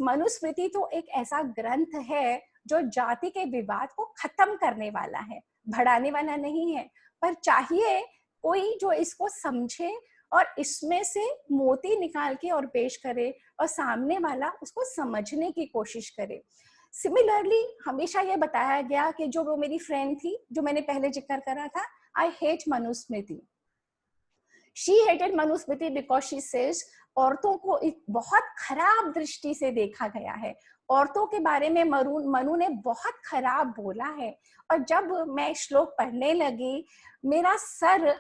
मनुस्मृति तो एक ऐसा ग्रंथ है जो जाति के विवाद को खत्म करने वाला है, बढ़ाने वाला नहीं है। पर चाहिए कोई जो इसको समझे और इसमें से मोती निकाल के और पेश करे और सामने वाला उसको समझने की कोशिश करे। सिमिलरली हमेशा ये बताया गया कि जो वो मेरी फ्रेंड थी जो मैंने पहले जिक्र करा था, I hate Manusmriti. She hated Manusmriti because she says औरतों को एक बहुत खराब दृष्टि से देखा गया है, औरतों के बारे में मनु ने बहुत खराब बोला है। और जब मैं श्लोक पढ़ने लगी, मेरा सर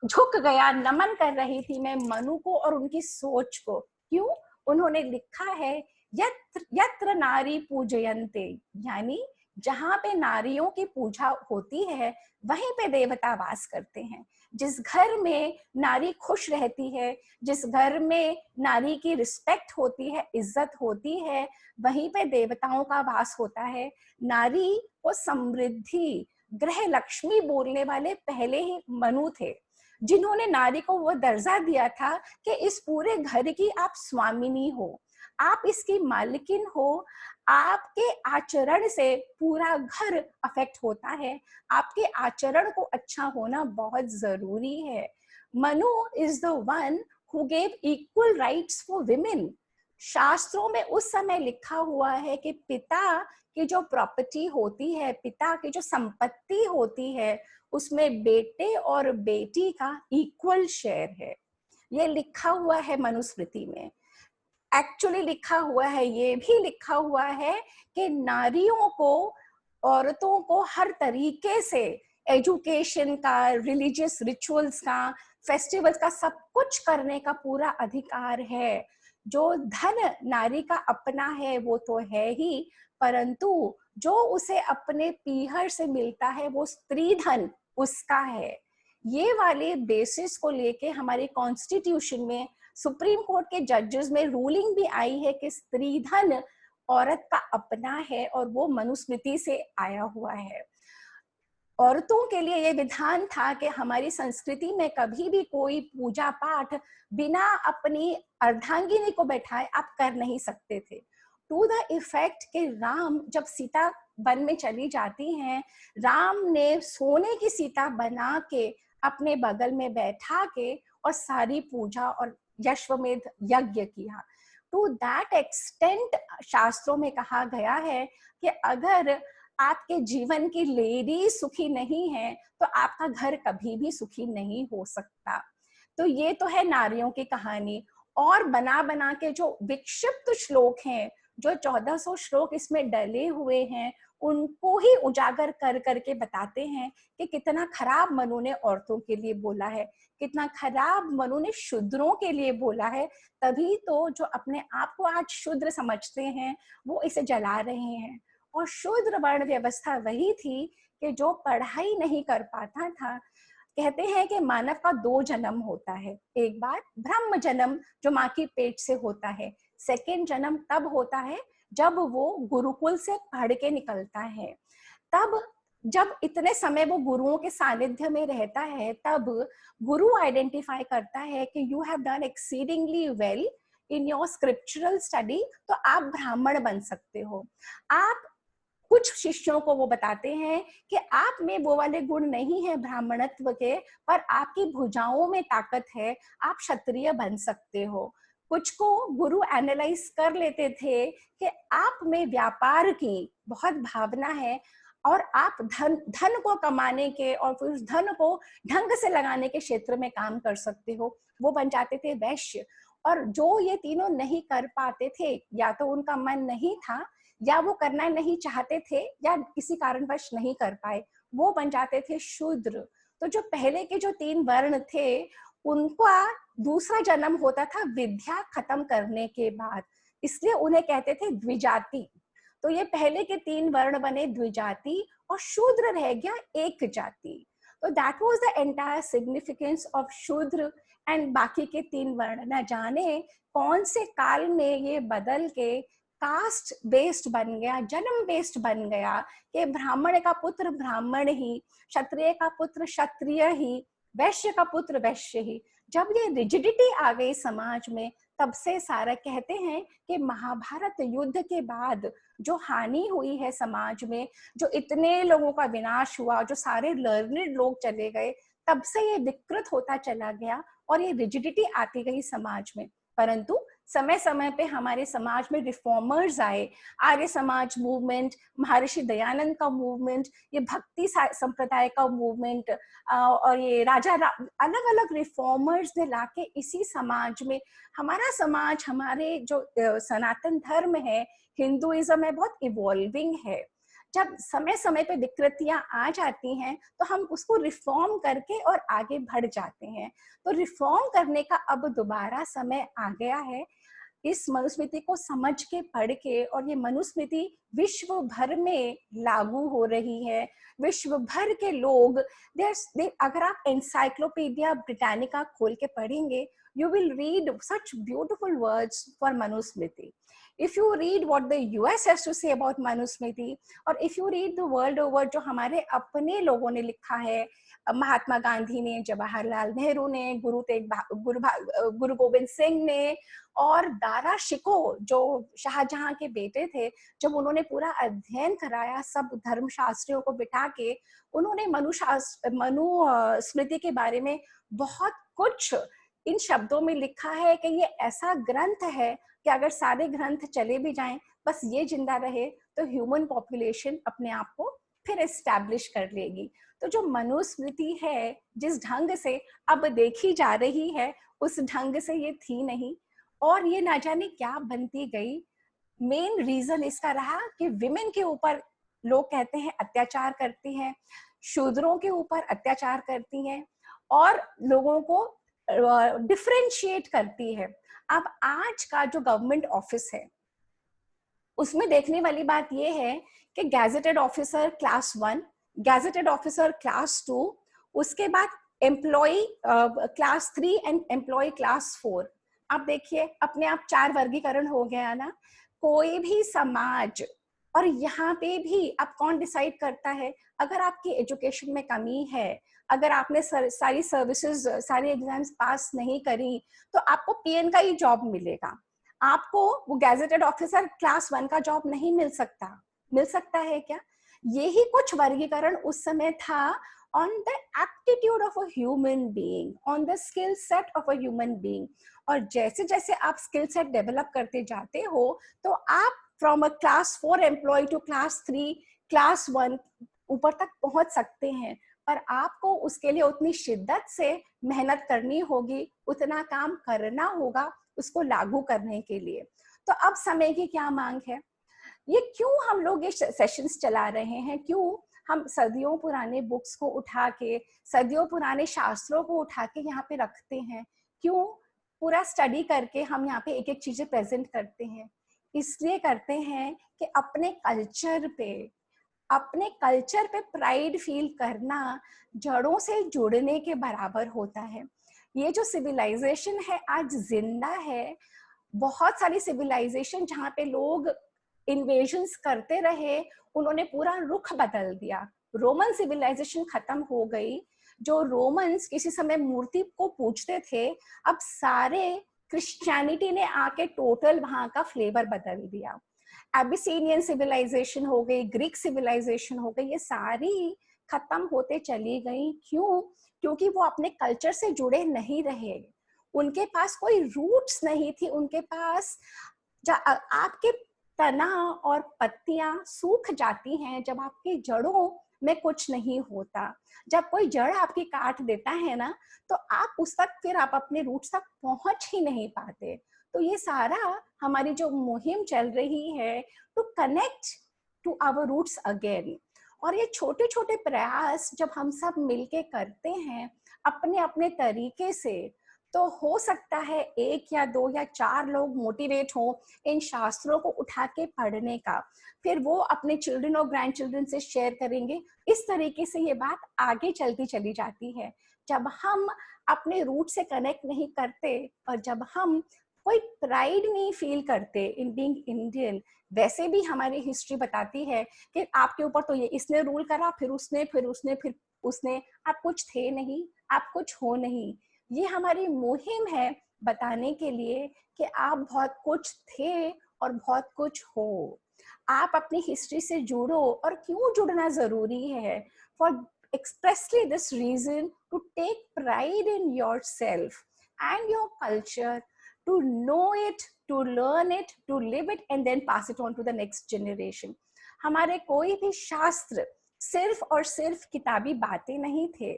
झुक गया, नमन कर रही थी मैं मनु को और उनकी सोच को। क्यों? उन्होंने लिखा है यत्र यत्र नारी पूजयन्ते, यानी जहां पे नारियों की पूजा होती है वहीं पे देवता वास करते हैं। जिस घर में नारी खुश रहती है, जिस घर में नारी की रिस्पेक्ट होती है, इज्जत होती है, वहीं पे देवताओं का वास होता है। नारी को समृद्धि, गृह लक्ष्मी बोलने वाले पहले ही मनु थे, जिन्होंने नारी को वो दर्जा दिया था कि इस पूरे घर की आप स्वामिनी हो, आप इसकी मालकिन हो। आपके आचरण से पूरा घर अफेक्ट होता है, आपके आचरण को अच्छा होना बहुत जरूरी है। Manu is the one who gave equal rights for women. शास्त्रों में उस समय लिखा हुआ है कि पिता की जो प्रॉपर्टी होती है, पिता की जो संपत्ति होती है, उसमें बेटे और बेटी का इक्वल शेयर है। ये लिखा हुआ है मनुस्मृति में। एक्चुअली लिखा हुआ है, ये भी लिखा हुआ है कि नारियों को, औरतों को हर तरीके से एजुकेशन का, रिलीजियस रिचुअल्स का, फेस्टिवल्स का, सब कुछ करने का पूरा अधिकार है। जो धन नारी का अपना है वो तो है ही, परंतु जो उसे अपने पीहर से मिलता है वो स्त्री धन उसका है। ये वाले बेसिस को लेके हमारे कॉन्स्टिट्यूशन में, सुप्रीम कोर्ट के जजेस में रूलिंग भी आई है कि स्त्री धन औरत का अपना है और वो मनुस्मृति से आया हुआ है। औरतों के लिए ये विधान था कि हमारी संस्कृति में कभी भी कोई पूजा पाठ बिना अपनी अर्धांगिनी को बैठाए आप कर नहीं सकते थे। टू द इफेक्ट कि राम जब सीता वन में चली जाती हैं, राम ने सोने की सीता बना के अपने बगल में बैठा के और सारी पूजा और यश्वमेध यज्ञ किया। टू दैट एक्सटेंट शास्त्रों में कहा गया है कि अगर आपके जीवन की लेडी सुखी नहीं है तो आपका घर कभी भी सुखी नहीं हो सकता। तो ये तो है नारियों की कहानी। और बना बना के जो विक्षिप्त श्लोक हैं, जो 1400 श्लोक इसमें डले हुए हैं, उनको ही उजागर कर करके बताते हैं कि कितना खराब मनु ने औरतों के लिए बोला है, कितना खराब मनु ने शूद्रों के लिए बोला है। तभी तो जो अपने आप को आज शूद्र समझते हैं वो इसे जला रहे हैं। और शूद्र वर्ण व्यवस्था वही थी कि जो पढ़ाई नहीं कर पाता था। कहते हैं कि मानव का 2 जन्म होता है, एक बार ब्रह्म जन्म जो माँ की पेट से होता है, सेकेंड जन्म तब होता है जब वो गुरुकुल से पढ़ के निकलता है। तब जब इतने समय वो गुरुओं के सानिध्य में रहता है, तब गुरु आइडेंटिफाई करता है कि you have done exceedingly well in your scriptural study, तो आप ब्राह्मण बन सकते हो। आप कुछ शिष्यों को वो बताते हैं कि आप में वो वाले गुण नहीं है ब्राह्मणत्व के, पर आपकी भुजाओं में ताकत है, आप क्षत्रिय बन सकते हो। कुछ को गुरु एनालाइज कर लेते थे कि आप में व्यापार की बहुत भावना है और आप धन को कमाने के और फिर उस धन को ढंग से लगाने के क्षेत्र में काम कर सकते हो, वो बन जाते थे वैश्य। और जो ये तीनों नहीं कर पाते थे, या तो उनका मन नहीं था, या वो करना नहीं चाहते थे, या किसी कारणवश नहीं कर पाए, वो बन जाते थे शूद्र। तो जो पहले के जो 3 वर्ण थे, उनका दूसरा जन्म होता था विद्या खत्म करने के बाद, इसलिए उन्हें कहते थे द्विजाति। तो ये पहले के 3 वर्ण बने द्विजाति और शूद्र रह गया एक जाति। तो that was the entire significance of शूद्र एंड बाकी के 3 वर्ण। न जाने कौन से काल में ये बदल के कास्ट बेस्ड बन गया, जन्म बेस्ड बन गया कि ब्राह्मण का पुत्र ब्राह्मण ही, क्षत्रिय का पुत्र क्षत्रिय ही, वैश्य का पुत्र वैश्य ही। जब ये रिजिडिटी आ गई समाज में, तब से सारा कहते हैं कि महाभारत युद्ध के बाद जो हानि हुई है समाज में, जो इतने लोगों का विनाश हुआ, जो सारे लर्निड लोग चले गए, तब से ये विकृत होता चला गया और ये रिजिडिटी आती गई समाज में। परंतु समय समय पे हमारे समाज में रिफॉर्मर्स आए, आर्य समाज मूवमेंट, महर्षि दयानंद का मूवमेंट, ये भक्ति संप्रदाय का मूवमेंट, और ये अलग अलग रिफॉर्मर्स ने लाके इसी समाज में, हमारा समाज, हमारे जो सनातन धर्म है, हिंदुइज्म है, बहुत इवॉल्विंग है। जब समय समय पे विकृतियां आ जाती हैं तो हम उसको रिफॉर्म करके और आगे बढ़ जाते हैं। तो रिफॉर्म करने का अब दोबारा समय आ गया है। इस मनुस्मृति को समझ के पढ़ के, और ये मनुस्मृति विश्व भर में लागू हो रही है। विश्व भर के लोग अगर आप एनसाइक्लोपीडिया ब्रिटानिका खोल के पढ़ेंगे, you will read such beautiful words for Manusmriti. If you read what the US has to say about Manusmriti, or if you read the world over जो हमारे अपने लोगों ने लिखा है, महात्मा गांधी ने, जवाहरलाल नेहरू ने, गुरु गोविंद सिंह ने, और दारा शिको जो शाहजहां के बेटे थे, जब उन्होंने पूरा अध्ययन कराया सब धर्मशास्त्रियों को बिठा के, उन्होंने मनुस्मृति के बारे में बहुत कुछ इन शब्दों में लिखा है कि ये ऐसा ग्रंथ है कि अगर सारे ग्रंथ चले भी जाएं, बस ये जिंदा रहे, तो ह्यूमन पॉपुलेशन अपने आप को फिर एस्टैब्लिश कर लेगी। तो जो मनुस्मृति है, जिस ढंग से अब देखी जा रही है, उस ढंग से ये थी नहीं, और ये ना जाने क्या बनती गई। मेन रीजन इसका रहा कि विमेन के ऊपर लोग कहते हैं अत्याचार करती हैं, शूद्रों के ऊपर अत्याचार करती हैं, और लोगों को डिफरेंशिएट करती है। अब आज का जो गवर्नमेंट ऑफिस है, उसमें देखने वाली बात यह है कि gazetted officer class 1, gazetted officer class 2, उसके बाद employee class 3 and employee class 4। आप देखिए, अपने आप 4 वर्गीकरण हो गया ना। कोई भी समाज, और यहाँ पे भी अब कौन डिसाइड करता है, अगर आपकी एजुकेशन में कमी है, अगर आपने सारी सर्विसेज, सारी एग्जाम्स पास नहीं करी, तो आपको पीएन का ही जॉब मिलेगा। आपको वो गैजेटेड ऑफिसर क्लास 1 का जॉब नहीं मिल सकता है क्या? यही कुछ वर्गीकरण उस समय था on the aptitude of a human being, on the skill set of a human being। और जैसे जैसे आप स्किल सेट डेवलप करते जाते हो, तो आप from a class 4 employ to class 3, class 1 ऊपर तक पहुंच सकते हैं। पर आपको उसके लिए उतनी शिद्दत से मेहनत करनी होगी, उतना काम करना होगा उसको लागू करने के लिए। तो अब समय की क्या मांग है? ये क्यों हम लोग ये सेशंस चला रहे हैं? क्यों हम सदियों पुराने बुक्स को उठा के, सदियों पुराने शास्त्रों को उठा के यहाँ पे रखते हैं? क्यों पूरा स्टडी करके हम यहाँ पे एक एक चीजें प्रेजेंट करते हैं? इसलिए करते हैं कि अपने कल्चर पे प्राइड फील करना जड़ों से जुड़ने के बराबर होता है। ये जो सिविलाइजेशन है आज जिंदा है। बहुत सारी सिविलाइजेशन जहाँ पे लोग इन्वेजन्स करते रहे, उन्होंने पूरा रुख बदल दिया। रोमन सिविलाइजेशन खत्म हो गई। जो रोमन्स किसी समय मूर्ति को पूजते थे, अब सारे क्रिश्चियनिटी ने आके टोटल वहां का फ्लेवर बदल दिया। एबिसिनियन सिविलाइजेशन हो गई, ग्रीक सिविलाइजेशन हो गई, ये सारी खत्म होते चली गई। क्यों? क्योंकि वो अपने कल्चर से जुड़े नहीं रहे, उनके पास कोई रूट्स नहीं थी। उनके पास आपके तना और पत्तियां सूख जाती हैं जब आपकी जड़ों में कुछ नहीं होता। जब कोई जड़ आपकी काट देता है ना, तो आप उस तक, फिर आप अपने रूट्स तक पहुंच ही नहीं पाते। तो ये सारा हमारी जो मुहिम चल रही है to connect to our roots again, और ये छोटे छोटे प्रयास जब हम सब मिलके करते हैं अपने अपने तरीके से, तो हो सकता है 1 या 2 या 4 लोग मोटिवेट हो इन शास्त्रों को उठा के पढ़ने का, फिर वो अपने चिल्ड्रन और ग्रैंड चिल्ड्रन से शेयर करेंगे। इस तरीके से ये बात आगे चलती चली जाती है। जब हम अपने रूट से कनेक्ट नहीं करते, और जब हम कोई प्राइड नहीं फील करते इन बीइंग इंडियन। वैसे भी हमारी हिस्ट्री बताती है कि आपके ऊपर तो ये इसने रूल करा, फिर उसने, आप कुछ थे नहीं, आप कुछ हो नहीं। ये हमारी मुहिम है बताने के लिए कि आप बहुत कुछ थे और बहुत कुछ हो। आप अपनी हिस्ट्री से जुड़ो, और क्यों जुड़ना जरूरी है? For expressly this reason, to take pride in yourself and your culture, to know it, to learn it, to live it, and then pass it on to the next generation. हमारे कोई भी शास्त्र सिर्फ और सिर्फ किताबी बातें नहीं थे,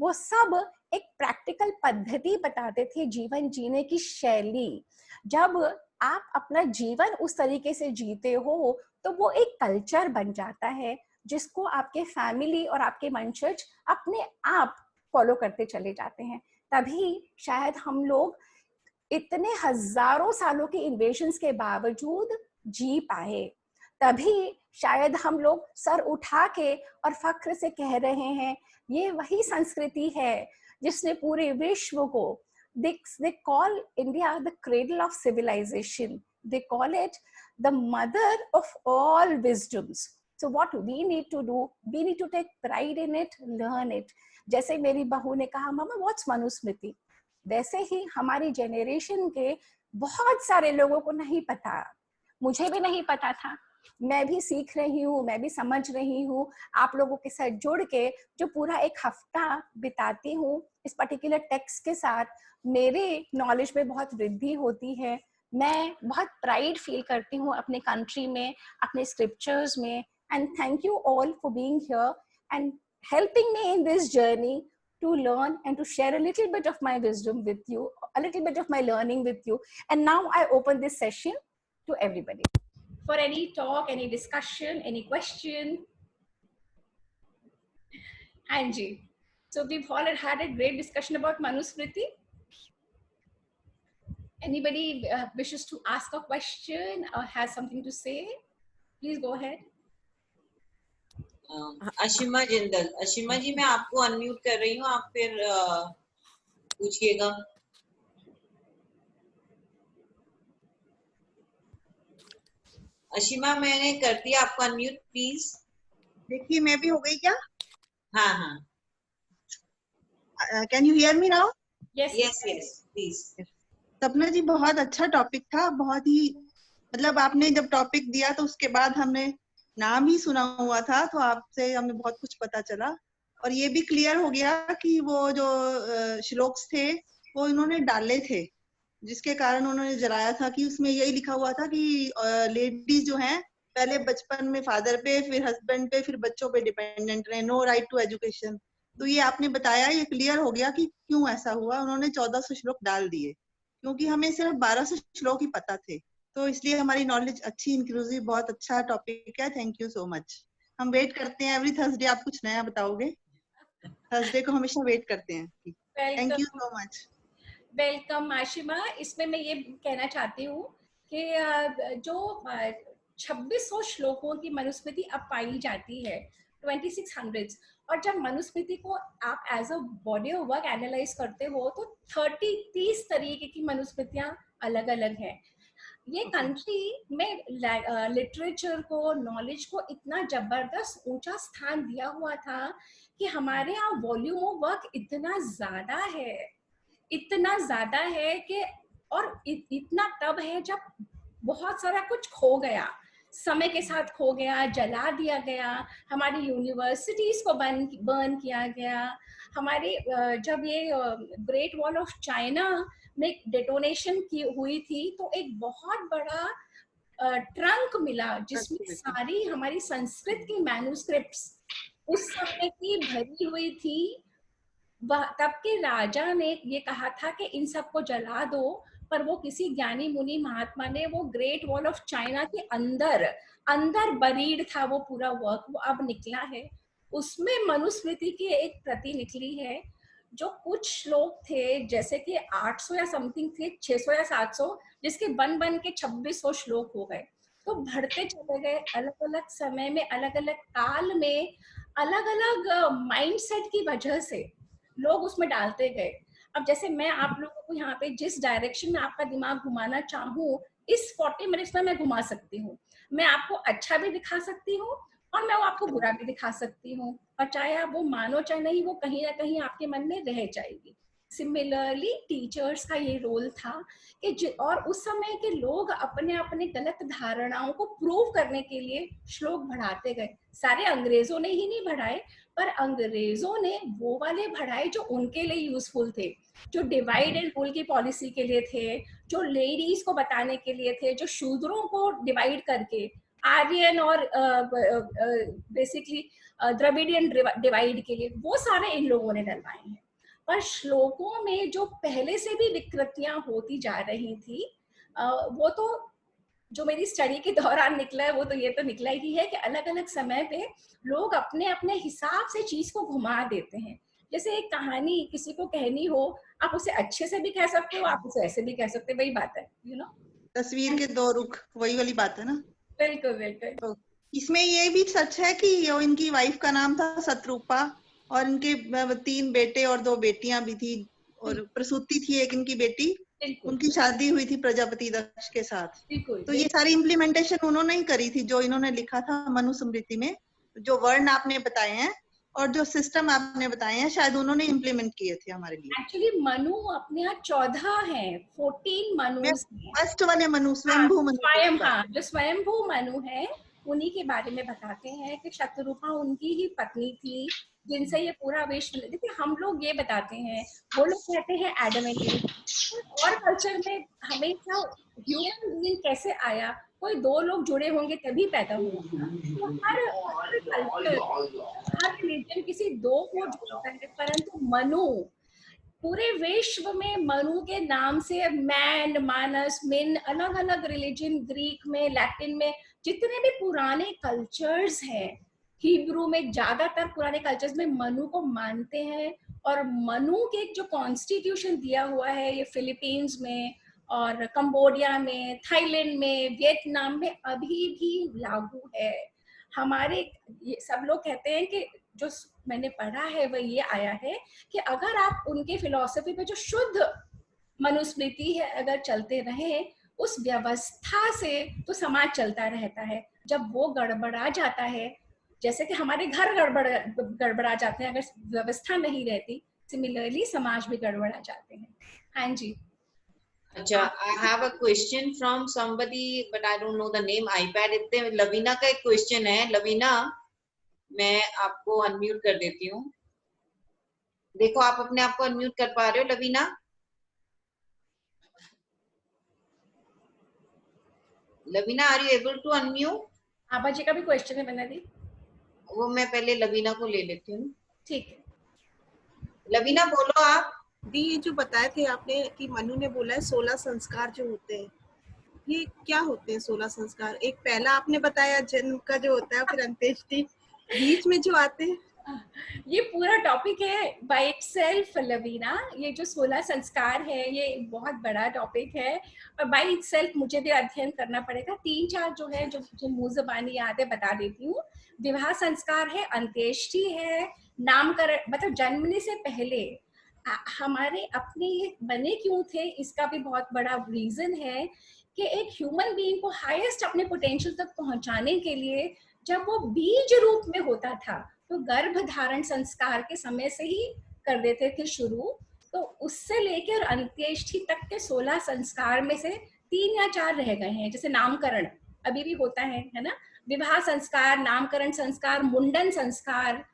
वो सब एक प्रैक्टिकल पद्धति बताते थे, जीवन जीने की शैली। जब आप अपना जीवन उस तरीके से जीते हो तो वो एक कल्चर बन जाता है जिसको आपके फैमिली और आपके वंशज अपने आप फॉलो करते चले जाते हैं। तभी शायद हम लोग इतने हजारों सालों के इन्वेजन्स के बावजूद जी पाए। तभी शायद हम लोग सर उठा के और फख्र से कह रहे हैं, ये वही संस्कृति है जिसने पूरे विश्व को, they call India the cradle of civilization. They call it the mother of all wisdoms. So what we need to do, we need to take pride in it, learn it. जैसे मेरी बहू ने कहा, मामा व्हाट्स मनुस्मृति, वैसे ही हमारी जनरेशन के बहुत सारे लोगों को नहीं पता। मुझे भी नहीं पता था, मैं भी सीख रही हूँ, मैं भी समझ रही हूँ। आप लोगों के साथ जुड़ के जो पूरा एक हफ्ता बिताती हूँ इस पर्टिकुलर टेक्स्ट के साथ, मेरे नॉलेज में बहुत वृद्धि होती है। मैं बहुत प्राइड फील करती हूँ अपने कंट्री में, अपने स्क्रिप्चर्स में। And thank you all for being here and helping me in this journey to learn and to share a little bit of my wisdom with you, a little bit of my learning with you. And now I open this session to everybody for any talk, any discussion, any question. Angie, so we've all had a great discussion about Manusmriti. Anybody wishes to ask a question or has something to say? Please go ahead. Ashima Jindal. Ashima जी, मैं आपको अनम्यूट कर रही हूँ, आप फिर पूछिएगा। अशिमा, मैंने कर दिया आपको अनम्यूट, प्लीज। देखिए, मैं भी हो गई क्या? हाँ हाँ, can you hear me now? Yes yes please. सपना जी, बहुत अच्छा टॉपिक था, बहुत ही, मतलब आपने जब टॉपिक दिया तो उसके बाद हमने नाम ही सुना हुआ था, तो आपसे हमें बहुत कुछ पता चला। और ये भी क्लियर हो गया कि वो जो श्लोक्स थे वो इन्होंने डाले थे, जिसके कारण उन्होंने जलाया था कि उसमें यही लिखा हुआ था कि लेडीज जो हैं पहले बचपन में फादर पे, फिर हस्बैंड पे, फिर बच्चों पे डिपेंडेंट रहे, नो राइट टू एजुकेशन। तो ये आपने बताया, ये क्लियर हो गया कि क्यों ऐसा हुआ। उन्होंने 1400 श्लोक डाल दिए, क्योंकि हमें सिर्फ 1200 श्लोक ही पता थे, तो इसलिए हमारी नॉलेज अच्छी, इंक्लूसिव, बहुत अच्छा टॉपिक है। Thank you so much. हम वेट करते हैं, एवरी थर्सडे आप कुछ नया बताओगे। थर्सडे को हमेशा वेट करते हैं। Thank you so much. Welcome Ashima. इसमें मैं ये कहना चाहती हूँ कि जो 2600 श्लोकों की मनुस्मृति अब पाई जाती है, 2600, और जब मनुस्मृति को आप as a body of work analyse करते हो तो 30 तरीके की मनुस्मृतियां अलग अलग हैं। ये कंट्री में लिटरेचर को, नॉलेज को इतना जबरदस्त ऊंचा स्थान दिया हुआ था कि हमारे यहाँ वॉल्यूम ऑफ वर्क इतना ज्यादा है कि, और इतना तब है जब बहुत सारा कुछ खो गया, समय के साथ खो गया, जला दिया गया, हमारी यूनिवर्सिटीज को बर्न किया गया, हमारी जब ये ग्रेट वॉल ऑफ चाइना में डेटोनेशन की हुई थी तो एक बहुत बड़ा ट्रंक मिला जिसमें सारी हमारी संस्कृत की मैन्युस्क्रिप्ट्स उस समय की भरी हुई थी। तब के राजा ने ये कहा था कि इन सबको जला दो, पर वो किसी ज्ञानी मुनि महात्मा ने वो ग्रेट वॉल ऑफ चाइना के अंदर बरीड था वो पूरा वर्क, वो अब निकला है। उसमें मनुस्मृति की एक प्रति निकली है, जो कुछ लोग थे जैसे कि 800 या समथिंग थे, 600 या 700, जिसके बन के 2600 श्लोक हो गए। तो बढ़ते चले गए, अलग अलग समय में, अलग अलग काल में, अलग अलग माइंडसेट की वजह से लोग उसमें डालते गए। अब जैसे मैं आप लोगों को यहाँ पे जिस डायरेक्शन में आपका दिमाग घुमाना चाहूँ, इस 40 मिनट्स में मैं घुमा सकती हूँ। मैं आपको अच्छा भी दिखा सकती हूँ और मैं वो आपको बुरा भी दिखा सकती हूँ, और चाहे आप वो मानो चाहे नहीं, वो कहीं ना कहीं आपके मन में रह जाएगी। सिमिलरली टीचर्स का ये रोल था कि और उस समय के लोग अपने अपने गलत धारणाओं को प्रूव करने के लिए श्लोक बढ़ाते गए। सारे अंग्रेजों ने ही नहीं बढ़ाए, पर अंग्रेजों ने वो वाले बढ़ाए जो उनके लिए यूजफुल थे, जो डिवाइड एंड रूल की पॉलिसी के लिए थे, जो लेडीज को बताने के लिए थे, जो शूद्रों को डिवाइड करके आर्यन और बेसिकली द्रविडियन डिवाइड के लिए, वो सारे इन लोगों ने डलवाए हैं। पर श्लोकों में जो पहले से भी विकृतियां होती जा रही थी, वो तो जो मेरी स्टडी के दौरान निकला है, वो तो ये तो निकला ही है कि अलग अलग समय पे लोग अपने अपने हिसाब से चीज को घुमा देते हैं। जैसे एक कहानी किसी को कहनी हो, आप उसे अच्छे से भी कह सकते हो, आप उसे ऐसे भी कह सकते हो, वही बात है, यू नो। तस्वीर के दो रुख, वही वाली बात है ना। बिल्कुल बिल्कुल। तो इसमें ये भी सच है कि इनकी वाइफ का नाम था शत्रुपा, और इनके 3 बेटे और 2 बेटियां भी थी, और प्रसूति थी एक इनकी बेटी। उनकी शादी हुई थी प्रजापति दक्ष के साथ। तो ये सारी इम्प्लीमेंटेशन उन्होंने ही करी थी, जो इन्होंने लिखा था मनुस्मृति में। जो वर्ण आपने बताए हैं और जो सिस्टम आपने बताए हैं, शायद उन्होंने इम्प्लीमेंट किए थे हमारे लिए। एक्चुअली मनु अपने यहाँ 14 हैं, 14 मनु। फर्स्ट वाले मनु, स्वयंभू मनु। स्वयं, हाँ, जो स्वयंभू मनु है, उन्हीं के बारे में बताते हैं कि शत्रुपा उनकी ही पत्नी थी, जिनसे ये पूरा विश्व। देखिए हम लोग ये बताते हैं, वो लोग कहते हैं एडम एंड ईव। और कल्चर में हमेशा ह्यूमन बीइंग कैसे आया, कोई 2 लोग जुड़े होंगे तभी पैदा हुआ। तो हर कल्चर, हर रिलीजन किसी 2 को जोड़ता है, परंतु मनु पूरे विश्व में मनु के नाम से मैन, मानस, मिन, अलग अलग रिलीजन, ग्रीक में, लैटिन में, जितने भी पुराने कल्चर्स हैं, हिब्रू में, ज्यादातर पुराने कल्चर्स में मनु को मानते हैं। और मनु के जो कॉन्स्टिट्यूशन दिया हुआ है, ये फिलीपींस में और कंबोडिया में, थाईलैंड में, वियतनाम में अभी भी लागू है। हमारे ये सब लोग कहते हैं कि जो मैंने पढ़ा है वह ये आया है कि अगर आप उनके फिलॉसफी पे जो शुद्ध मनुस्मृति है अगर चलते रहे, उस व्यवस्था से तो समाज चलता रहता है। जब वो गड़बड़ा जाता है, जैसे कि हमारे घर गड़बड़ा जाते हैं अगर व्यवस्था नहीं रहती, सिमिलरली समाज भी गड़बड़ा जाते हैं। हाँ जी। अच्छा, I have a question from somebody, but I don't know the name. iPad इतने लवीना का एक क्वेश्चन है। लवीना, मैं आपको अनम्यूट कर देती हूँ। देखो आप अपने आप को अनम्यूट कर पा रहे हो Lavina? Lavina, are you able to unmute? Abha ji का भी क्वेश्चन है बना दी। वो मैं पहले लवीना को ले लेती हूँ। ठीक है, लवीना बोलो आप। दी, ये जो बताए थे आपने कि मनु ने बोला है 16 संस्कार जो होते हैं, ये क्या होते हैं 16 संस्कार? एक पहला आपने बताया जन्म का जो होता है, फिर अंत्येष्टि, बीच में जो आते हैं। ये पूरा टॉपिक है बाय इटसेल्फ लवीना। ये जो 16 संस्कार है ये बहुत बड़ा टॉपिक है और बाय इटसेल्फ मुझे भी अध्ययन करना पड़ेगा। 3-4 जो है जो मुझे मुंह ज़बानी याद है बता देती हूँ। विवाह संस्कार है, अंत्येष्टि है, नामकरण मतलब जन्मने से पहले हमारे अपने ये बने क्यों थे, इसका भी बहुत बड़ा रीजन है कि एक ह्यूमन बीइंग को हाईएस्ट अपने पोटेंशियल तक पहुंचाने के लिए जब वो बीज रूप में होता था तो गर्भ धारण संस्कार के समय से ही कर देते थे शुरू। तो उससे लेकर अंत्येष्टि तक के 16 संस्कार में से 3 या 4 रह गए हैं। जैसे नामकरण अभी भी होता है ना, विवाह संस्कार, नामकरण संस्कार, मुंडन संस्कार,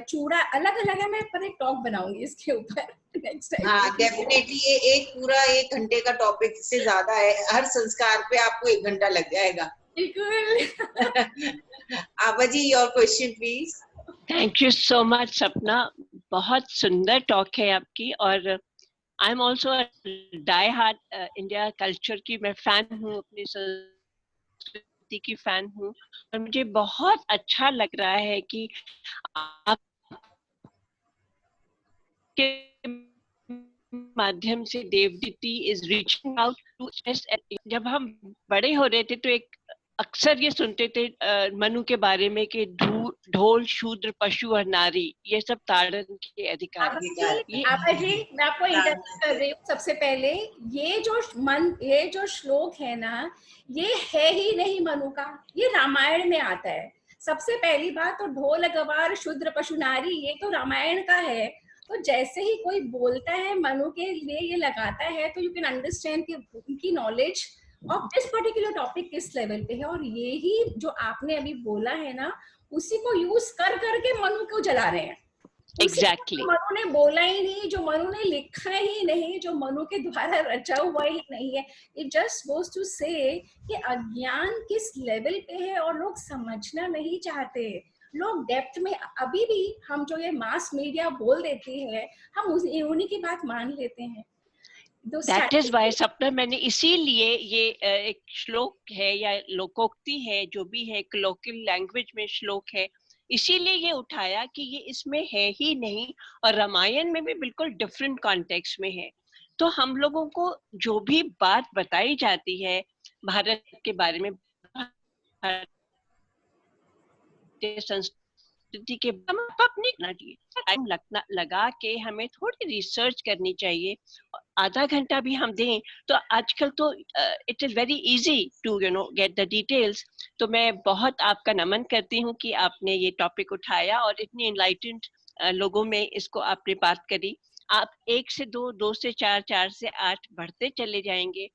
चूड़ा अलग अलग है। मैं पर एक टॉक बनाऊंगी इसके ऊपर नेक्स्ट टाइम। हाँ डेफिनेटली, ये एक पूरा 1 घंटे का टॉपिक से ज्यादा है। हर संस्कार पे आपको 1 घंटा लग जाएगा। बिल्कुल। Abha ji, your question please. Thank you so much Sapna, बहुत सुंदर टॉक है आपकी। और I am also die hard India culture की मैं फैन हूँ, अपनी संस्कृति की फैन हूँ। और मुझे बहुत अच्छा लग रहा है कि आप के माध्यम से Devditi is reaching out to. जब हम बड़े हो रहे थे तो एक अक्सर ये सुनते थे मनु के बारे में कि ढोल शूद्र पशु और नारी ये सब ताड़न के अधिकार। आभा जी मैं आपको इंटरप्ट कर रही हूँ। सबसे पहले ये जो श्लोक है ना, ये है ही नहीं मनु का, ये रामायण में आता है। सबसे पहली बात तो ढोल गवार शूद्र पशु नारी ये तो रामायण का है। तो जैसे ही कोई बोलता है मनु के लिए ये लगाता है, तो यू कैन अंडरस्टैंड कि उनकी knowledge of this particular topic किस लेवल पे है। और ये ही जो आपने अभी बोला है ना, उसी को यूज कर करके मनु को जला रहे हैं। एग्जैक्टली मनु ने बोला ही नहीं, जो मनु ने लिखा ही नहीं, जो मनु के द्वारा रचा हुआ ही नहीं है। इट जस्ट गोज टू से कि अज्ञान किस लेवल पे है और लोग समझना नहीं चाहते। लोग डेप्थ में अभी भी हम जो ये मास मीडिया बोल देती है, हम उन्हीं की बात मान लेते हैं। दैट इज वाई सपना मैंने इसीलिए ये एक श्लोक है या लोकोक्ति है, जो भी है कलोकियल लैंग्वेज में श्लोक है, इसीलिए ये उठाया कि ये इसमें है ही नहीं और रामायण में भी बिल्कुल डिफरेंट कॉन्टेक्स्ट में है। तो हम लोगों को जो भी बात बताई जाती है भारत के बारे में, संस्कृति के अपनी टाइम लगा के हमें थोड़ी रिसर्च करनी चाहिए। आधा घंटा भी हम दें तो आजकल तो it is very easy to get the details. तो मैं बहुत आपका नमन करती हूँ कि आपने ये टॉपिक उठाया और इतनी एनलाइटेंड लोगों में इसको आपने बात करी। आप 1 से 2, 2 से 4, 4 से 8 बढ़ते चले जाएंगे।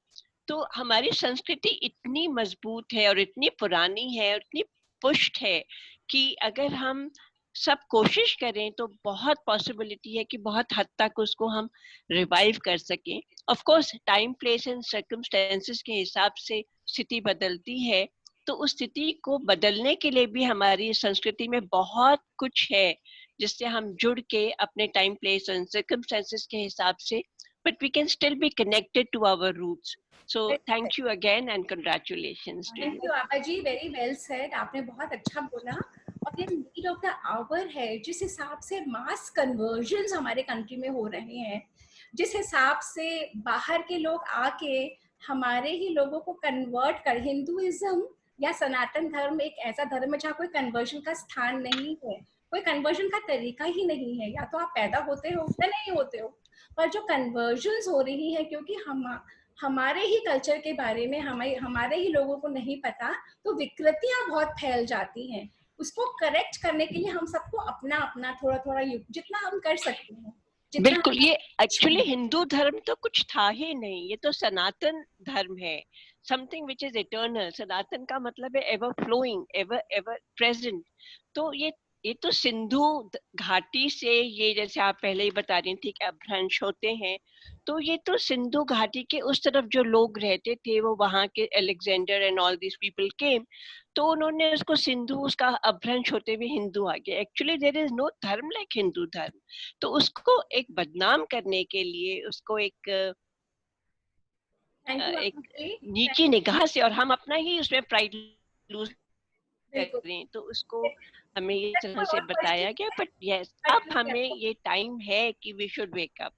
तो हमारी संस्कृति इतनी मजबूत है और इतनी पुरानी है और इतनी पुष्ट है कि अगर हम सब कोशिश करें तो बहुत पॉसिबिलिटी है कि बहुत हद तक उसको हम रिवाइव कर सकें। Of course time, place and circumstances के हिसाब से स्थिति बदलती है, तो उस स्थिति को बदलने के लिए भी हमारी संस्कृति में बहुत कुछ है जिससे हम जुड़ के अपने टाइम, प्लेस एंड सर्कमस्टेंसेस के हिसाब से, but we can still be connected to our roots. So thank you again and congratulations to you. Thank you Abha ji, very well said। आपने बहुत अच्छा बोला। और ये नीड ऑफ द आवर है, जिस हिसाब से मास कन्वर्जन्स हमारे कंट्री में हो रहे हैं, जिस हिसाब से बाहर के लोग आके हमारे ही लोगों को कन्वर्ट कर, हिंदुइज्म या सनातन धर्म एक ऐसा धर्म है जहाँ कोई कन्वर्जन का स्थान नहीं है, कोई कन्वर्जन का तरीका ही नहीं है। या तो आप पैदा होते हो या नहीं होते हो, पर जो कन्वर्जन्स हो रही है क्योंकि हमारे ही कल्चर के बारे में हमारे ही लोगों को नहीं पता, तो विकृतियां बहुत फैल जाती हैं। उसको करेक्ट करने के लिए हम सबको अपना अपना थोड़ा थोड़ा जितना हम कर सकते हैं। बिल्कुल, ये एक्चुअली हिंदू धर्म तो कुछ था ही नहीं, ये तो सनातन धर्म है, something which is eternal. Sanatan का मतलब है ever flowing, ever ever present. तो ये तो सिंधु घाटी से, ये जैसे आप पहले ही बता रही थी कि अपभ्रंश होते हैं, तो ये तो सिंधु घाटी के उस तरफ जो लोग रहते थे, वो वहाँ के Alexander and all this people came, तो उन्होंने उसको सिंधु, उसका अपभ्रंश होते हुए हिंदू आ गया। एक्चुअली देयर इज नो धर्म लाइक हिंदू धर्म। तो उसको एक बदनाम करने के लिए, उसको एक नीची निगाह से, और हम अपना ही उसमें प्राइड लूज करें, तो उसको हमें ये तरह से बताया गया। बट यस, अब हमें ये टाइम है कि वी शुड वेक अप।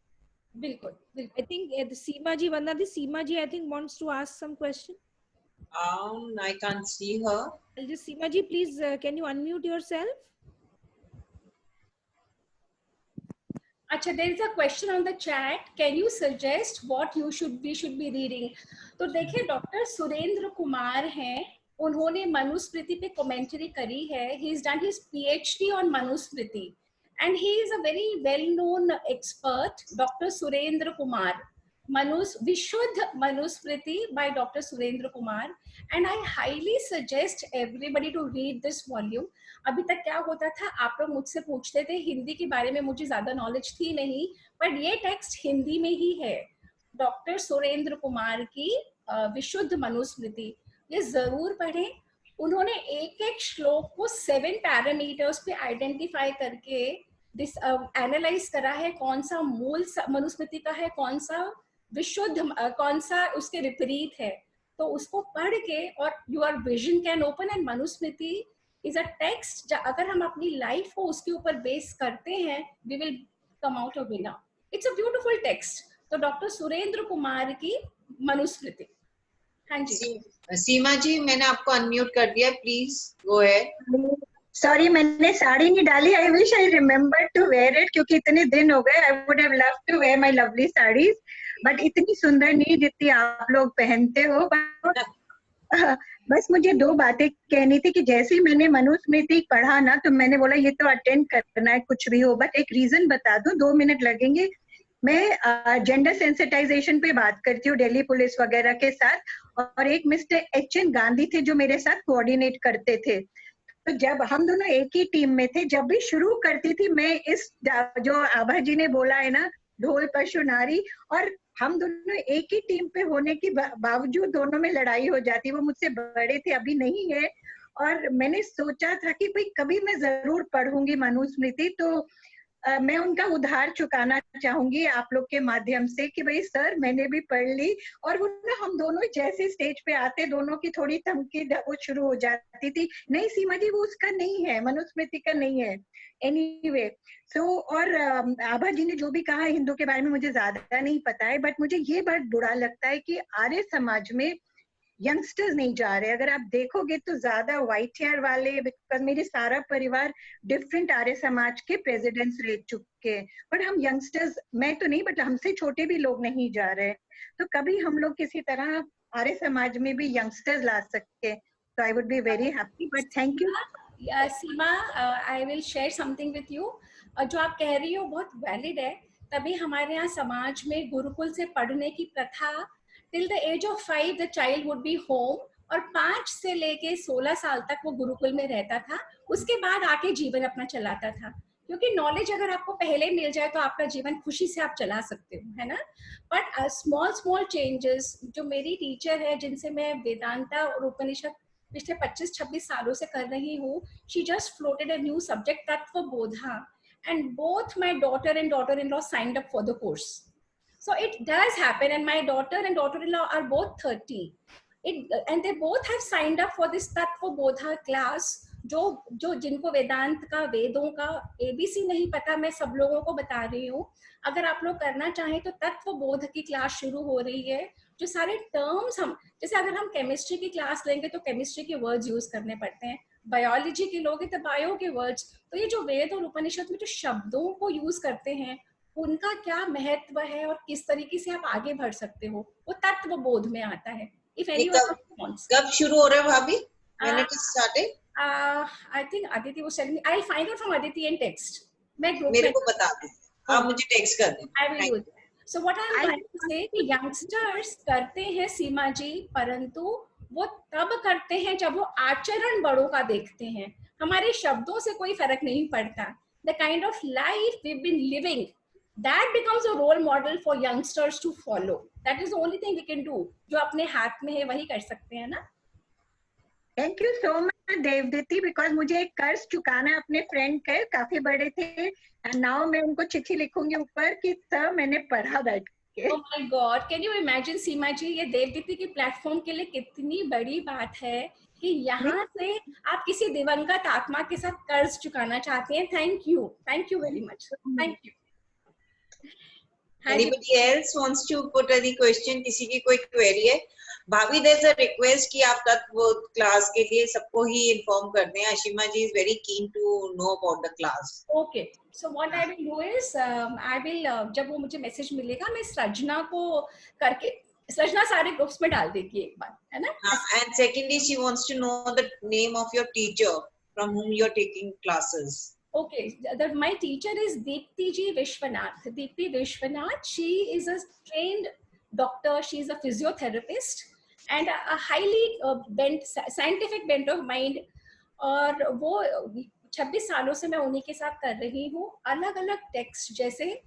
बिल्कुल। I think Seema ji, Seema ji I think wants to ask some question. I can't see her. Just Seema ji, please can you unmute yourself? अच्छा, there is a question on the chat. Can you suggest what we should be reading? तो देखिए, डॉक्टर सुरेंद्र कुमार हैं, उन्होंने मनुस्मृति पे कमेंट्री करी है। He has done his PhD on Manusmriti and he is a very well-known expert, Dr. Surendra Kumar. Vishuddha Manusmriti by Dr. Surendra Kumar, and I highly suggest everybody to read this volume. अभी तक क्या होता था, आप लोग मुझसे पूछते थे, हिंदी के बारे में मुझे ज्यादा नॉलेज थी नहीं, बट ये टेक्स्ट हिंदी में ही है, डॉक्टर सुरेंद्र कुमार की विशुद्ध मनुस्मृति, ये जरूर पढ़ें। उन्होंने एक एक श्लोक को 7 पैरामीटर्स पे आइडेंटिफाई करके एनालाइज करा है, कौन सा मूल मनुस्मृति का है, कौन सा विशुद्ध, कौन सा उसके विपरीत है। तो उसको पढ़ के और your vision can open. And Manusmriti is a text, अगर हम अपनी लाइफ को उसके ऊपर बेस करते हैं, we will come out a winner. It's a beautiful text. तो डॉक्टर सुरेंद्र कुमार की मनुस्मृति। हाँ जी। सीमा जी, मैंने आपको अनम्यूट कर दिया, प्लीज गो अहेड। सॉरी, मैंने साड़ी नहीं डाली। I wish I remember to wear it, क्योंकि इतने दिन हो गए। I would have love to wear my lovely saris, but इतनी सुंदर नहीं जितनी आप लोग पहनते हो। बस मुझे दो बातें कहनी थी कि जैसे ही मैंने मनुस्मृति पढ़ा ना, तो मैंने बोला ये तो अटेंड करना है कुछ भी हो। बट एक रीजन बता दूं, 2 मिनट लगेंगे। मैं जेंडर सेंसिटाइजेशन पे बात करती हूँ दिल्ली पुलिस वगैरह के साथ, और एक मिस्टर HN गांधी थे जो मेरे साथ कोऑर्डिनेट करते थे। तो जब हम दोनों एक ही टीम में थे, जब भी शुरू करती थी मैं इस जो आभा जी ने बोला है ना, ढोल पशु नारी, और हम दोनों एक ही टीम पे होने के बावजूद दोनों में लड़ाई हो जाती। वो मुझसे बड़े थे, अभी नहीं है, और मैंने सोचा था कि भाई कभी मैं जरूर पढ़ूंगी मनुस्मृति। तो मैं उनका उधार चुकाना चाहूंगी आप लोग के माध्यम से कि भाई सर मैंने भी पढ़ ली। और वो ना हम दोनों जैसे स्टेज पे आते, दोनों की थोड़ी धमकी वो शुरू हो जाती थी, नहीं सीमा जी वो उसका नहीं है, मनुस्मृति का नहीं है। एनीवे और आभा जी ने जो भी कहा हिंदू के बारे में मुझे ज्यादा नहीं पता है, बट मुझे ये बात बुरा लगता है कि आर्य समाज में यंगस्टर्स नहीं जा रहे। अगर आप देखोगे तो ज्यादा व्हाइट हेयर वाले, बिकॉज मेरे सारा परिवार डिफरेंट आर्य समाज के प्रेसिडेंट्स रह चुके हैं, बट हम यंगस्टर्स, मैं तो नहीं बट हमसे छोटे भी लोग नहीं जा रहे। तो कभी हम लोग किसी तरह आर्य समाज में भी यंगस्टर्स ला सकते, तो I would be very happy. But thank you Seema, I will share something with you. जो आप कह रही हो बहुत वैलिड है। तभी हमारे यहाँ समाज में गुरुकुल से पढ़ने की प्रथा, till the age of 5 the child would be home, और 5 से लेके 16 साल तक वो गुरुकुल में रहता था। उसके बाद आके जीवन अपना चलाता था, क्योंकि नॉलेज अगर आपको पहले मिल जाए तो आपका जीवन खुशी से आप चला सकते हो, है ना। बट स्मॉल स्मॉल चेंजेस, जो मेरी टीचर है जिनसे मैं वेदांता और उपनिषद पिछले 25-26 सालों से कर रही हूँ, she just floated a new subject, तत्व बोधा, and both my daughter and daughter-in-law signed up for the course. So it does happen, and my daughter and daughter-in-law are both 30. And they both have signed up for this Tattva Bodha class. जो जिनको वेदांत का, वेदों का ABC नहीं पता, मैं सब लोगों को बता रही हूँ। अगर आप लोग करना चाहें तो तत्व बोध की क्लास शुरू हो रही है। जो सारे टर्म्स हम, जैसे अगर हम केमिस्ट्री की क्लास लेंगे तो केमिस्ट्री के वर्ड्स यूज करने पड़ते हैं, बायोलॉजी के लोग तो बायो के वर्ड्स। तो ये जो वेद और उपनिषद में जो शब्दों को यूज करते हैं, उनका क्या महत्व है और किस तरीके से आप आगे बढ़ सकते हो, वो तत्व बोध में आता है। If anyone wants, कब शुरू हो रहा है भाभी? When it is started? I think Aditi was telling me. I'll find out from Aditi and text. मैं group मेरे में को बता दें, आप मुझे टेक्स्ट कर दें। I will do it. So what I'm trying to say कि youngsters करते हैं सीमा जी, परंतु वो तब करते हैं जब वो आचरण बड़ों का देखते हैं। हमारे शब्दों से कोई फर्क नहीं पड़ता। The kind of life we've been living, that becomes a role model for youngsters to follow. That is the only thing we can do. जो अपने हाथ में है वही कर सकते हैं ना। Thank you so much Devdatti, because मुझे एक कर्ज चुकाना है अपने फ्रेंड के, काफी बड़े थे, एंड नाउ मैं उनको चिट्ठी लिखूंगी ऊपर कि सर मैंने पढ़ा बैठ के। Oh my God, can you imagine सीमा जी, ये देवदत्ती की प्लेटफॉर्म के लिए कितनी बड़ी बात है कि यहाँ से आप किसी दिवंगत आत्मा के साथ कर्ज चुकाना चाहते हैं। Thank you very much, thank you. Anybody else wants to put any question? किसी की कोई क्वेरी है? भाभी, there's a request कि आप तत्व क्लास के लिए सबको ही इन्फॉर्म कर दें। अशिमा जी is very keen to know about the class. Okay, so what I will do is I will जब वो मुझे मैसेज मिलेगा मैं सृजना को करके, सृजना सारे ग्रुप्स में डाल देगी एक बार, है ना। And secondly, she wants to know the name of your teacher from whom you're taking classes. Okay, my teacher is Deepti Ji Vishwanath. Deepti Vishwanath, she is a trained doctor, she is a physiotherapist and a highly bent, scientific bent of mind. और वो 26 सालों से मैं उन्हीं के साथ कर रही हूँ। अलग अलग टेक्स्ट, जैसे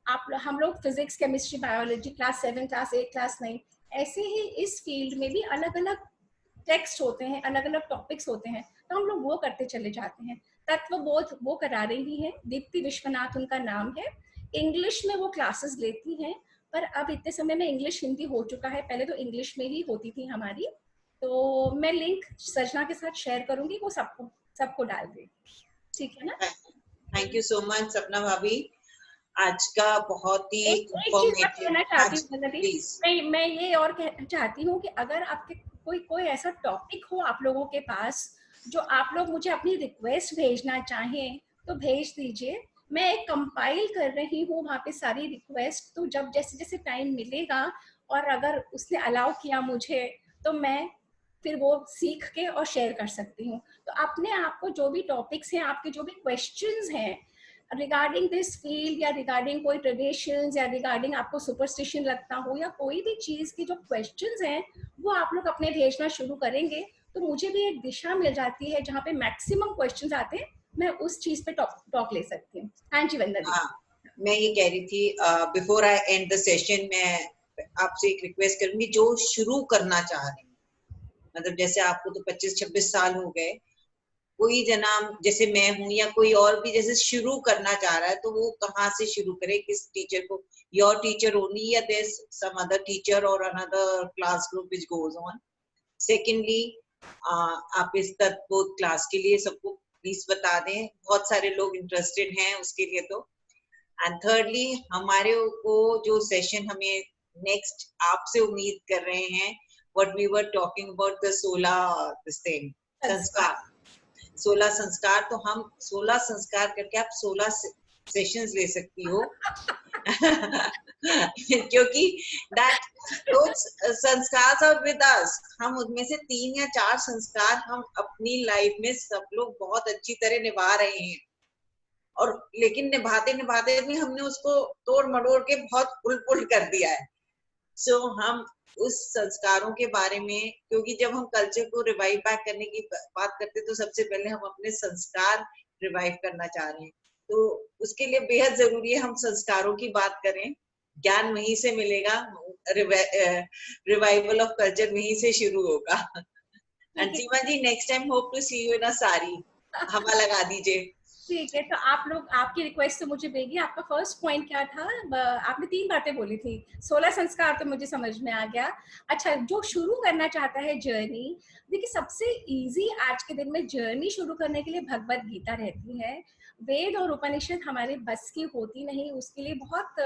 हम लोग physics, chemistry, biology class 7, class 8, class 9, ऐसे ही इस फील्ड में भी अलग अलग टेक्स्ट होते हैं, अलग अलग टॉपिक्स होते हैं, तो हम लोग वो करते चले जाते हैं। तत्व बोध वो करा रही है, दीप्ति विश्वनाथ उनका नाम है। इंग्लिश में वो क्लासेस लेती हैं, पर अब इतने समय में इंग्लिश हिंदी हो चुका है, पहले तो इंग्लिश में ही होती थी हमारी। तो मैं लिंक सजना के साथ शेयर करूंगी, वो सबको डाल देगी, ठीक है ना। Thank you so much, Sapna भाभी। आज का बहुत ही एक चीज मैं कहना चाहती हूँ वंदना दी, प्लीज। मैं ये और कहना चाहती हूँ कि अगर आपके कोई ऐसा टॉपिक हो आप लोगों के पास जो आप लोग मुझे अपनी रिक्वेस्ट भेजना चाहें तो भेज दीजिए। मैं एक कंपाइल कर रही हूँ वहाँ पे सारी रिक्वेस्ट, तो जब जैसे जैसे टाइम मिलेगा और अगर उसने अलाउ किया मुझे तो मैं फिर वो सीख के और शेयर कर सकती हूँ। तो अपने आप को जो भी टॉपिक्स हैं, आपके जो भी क्वेश्चंस हैं रिगार्डिंग दिस फील्ड या रिगार्डिंग कोई ट्रेडिशंस या रिगार्डिंग आपको सुपरस्टिशन लगता हो या कोई भी चीज की जो क्वेश्चंस हैं वो आप लोग अपने भेजना शुरू करेंगे तो मुझे भी एक दिशा मिल जाती है जहाँ पे मैक्सिमम क्वेश्चंस आते हैं, मैं उस चीज पे टॉक ले सकती हूँ। हाँ जी वंदना दी। मैं ये कह रही थी before I and the session मैं आपसे एक रिक्वेस्ट करूंगी, जो शुरू करना चाह रहे हैं, मतलब जैसे आपको तो 25-26 साल हो गए, कोई जना जैसे मैं हूं या कोई और भी जैसे शुरू करना चाह रहा है तो वो कहाँ से शुरू करे, किस टीचर को, योर टीचर ओनली या देयर सम अदर टीचर और another class group which goes on. Secondly आप इस तत्व क्लास के लिए सबको प्लीज बता दें, बहुत सारे लोग इंटरेस्टेड हैं उसके लिए तो। एंड थर्डली हमारे को जो सेशन हमें नेक्स्ट आपसे उम्मीद कर रहे हैं, what we were talking about the 16 this thing संस्कार, 16 संस्कार, तो हम 16 संस्कार करके आप 16 सेशंस ले सकती हो क्योंकि दैट those संस्कार आर विद अस, हम उनमें से 3 या 4 संस्कार हम अपनी लाइफ में सब लोग बहुत अच्छी तरह निभा रहे हैं, और लेकिन निभाते निभाते भी हमने उसको तोड़ मड़ोड़ के बहुत उलट कर दिया है। सो हम उस संस्कारों के बारे में, क्योंकि जब हम कल्चर को रिवाइव बैक करने की बात करते तो सबसे पहले हम अपने संस्कार रिवाइव करना चाह रहे हैं, तो उसके लिए बेहद जरूरी है हम संस्कारों की बात करें। ज्ञान वहीं से मिलेगा, रिवाइवल ऑफ कल्चर वहीं से शुरू होगा। And Seema ji, next time hope to see you in a sari, हवा लगा दीजिए। ठीक है, तो आप लोग आपकी रिक्वेस्ट तो मुझे भेजिए। आपका फर्स्ट पॉइंट क्या था? आपने 3 बातें बोली थी। 16 संस्कार तो मुझे समझ में आ गया। अच्छा, जो शुरू करना चाहता है जर्नी, देखिए सबसे इजी आज के दिन में जर्नी शुरू करने के लिए भगवत गीता रहती है। वेद और उपनिषद हमारे बस की होती नहीं, उसके लिए बहुत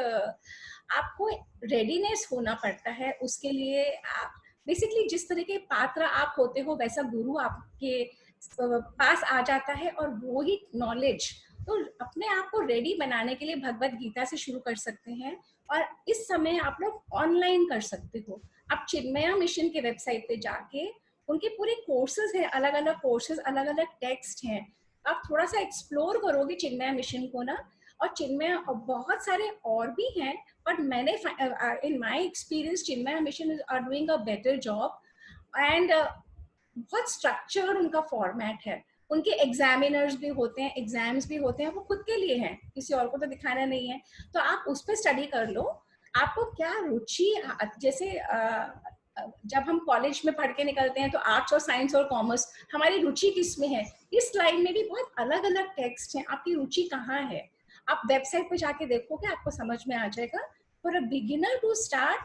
आपको रेडीनेस होना पड़ता है। उसके लिए आप बेसिकली जिस तरह के पात्र आप होते हो वैसा गुरु आपके पास आ जाता है और वो ही नॉलेज। तो अपने आप को रेडी बनाने के लिए भगवत गीता से शुरू कर सकते हैं, और इस समय आप लोग ऑनलाइन कर सकते हो। आप चिन्मया मिशन के वेबसाइट पे जाके उनके पूरे कोर्सेज हैं, अलग अलग कोर्सेज, अलग अलग टेक्स्ट हैं। आप थोड़ा सा एक्सप्लोर करोगे चिन्मया मिशन को ना, और चिन्मया बहुत सारे और भी हैं, बट मैंने in my experience Chinmaya Mission are doing a better job. And बहुत स्ट्रक्चर्ड उनका फॉर्मेट है। उनके एग्जामिनर्स भी होते हैं, एग्जाम्स भी होते हैं, वो खुद के लिए हैं, किसी और को तो दिखाना नहीं है। तो आप उस पर स्टडी कर लो। आपको क्या रुचि, जैसे जब हम कॉलेज में पढ़ के निकलते हैं तो आर्ट्स और साइंस और कॉमर्स, हमारी रुचि किस में है? इस लाइन में भी बहुत अलग अलग टेक्स्ट हैं, आपकी रुचि कहाँ है? आप वेबसाइट पे जाके देखोगे, आपको समझ में आ जाएगा। For a beginner to start,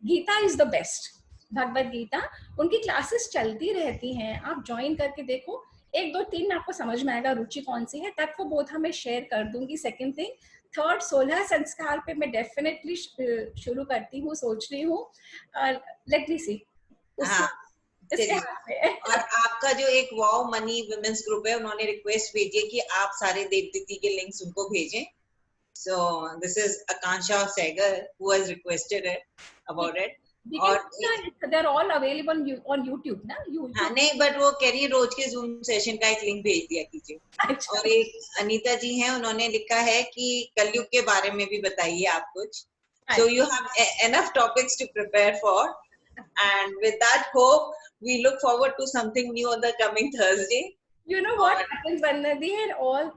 Gita is the best. Bhagwat Gita, उनकी क्लासेस चलती रहती हैं, आप ज्वाइन करके देखो। 1, 2, 3 में आपको समझ में आएगा रुचि कौन सी है। तत्व बोध मैं शेयर कर दूंगी। सेकंड थिंग, थर्ड 16 संस्कार पे मैं डेफिनेटली शुरू करती हूँ, सोच रही हूँ। लेट मी सी। और आपका जो एक वाव मनी वुमेन्स ग्रुप है, उन्होंने रिक्वेस्ट भेजी है कि आप सारे देवदीति के लिंक्स उनको भेजें। So this is Akansha Segar who has requested it about it. और they're all available on YouTube ना? हाँ, नहीं, बट वो कह रही है रोज के जूम सेशन का एक लिंक भेज दिया कीजिए। अच्छा। और एक अनीता जी हैं, उन्होंने लिखा है कि कलयुग के बारे में भी बताइए आप कुछ। So you have enough topics to prepare for, and with that hope we look forward to something new on the coming Thursday. You know what happens, Vandana and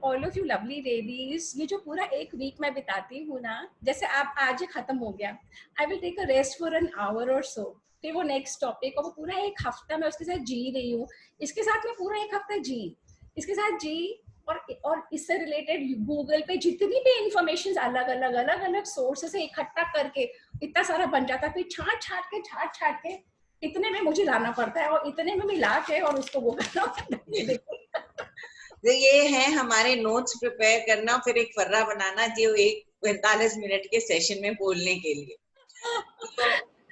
all of you lovely ladies, ये जो पूरा एक वीक मैं बिताती हूँ ना, जैसे आप आज ही खत्म हो गया, I will take a rest for an hour or so, फिर वो नेक्स्ट टॉपिक, और वो पूरा एक हफ्ता मैं उसके साथ जी रही हूँ। इसके साथ मैं पूरा एक हफ्ता जी, इसके साथ जी, और इससे रिलेटेड गूगल पे जितनी भी इंफॉर्मेशन अलग अलग सोर्सेस से इकट्ठा करके इतना सारा बन जाता है। फिर छाट के इतने में मुझे लाना पड़ता है, और इतने में मिला के और उसको वो करना। तो ये है हमारे नोट्स प्रिपेयर करना, फिर एक फर्रा बनाना जो 45 मिनट के सेशन में बोलने के लिए।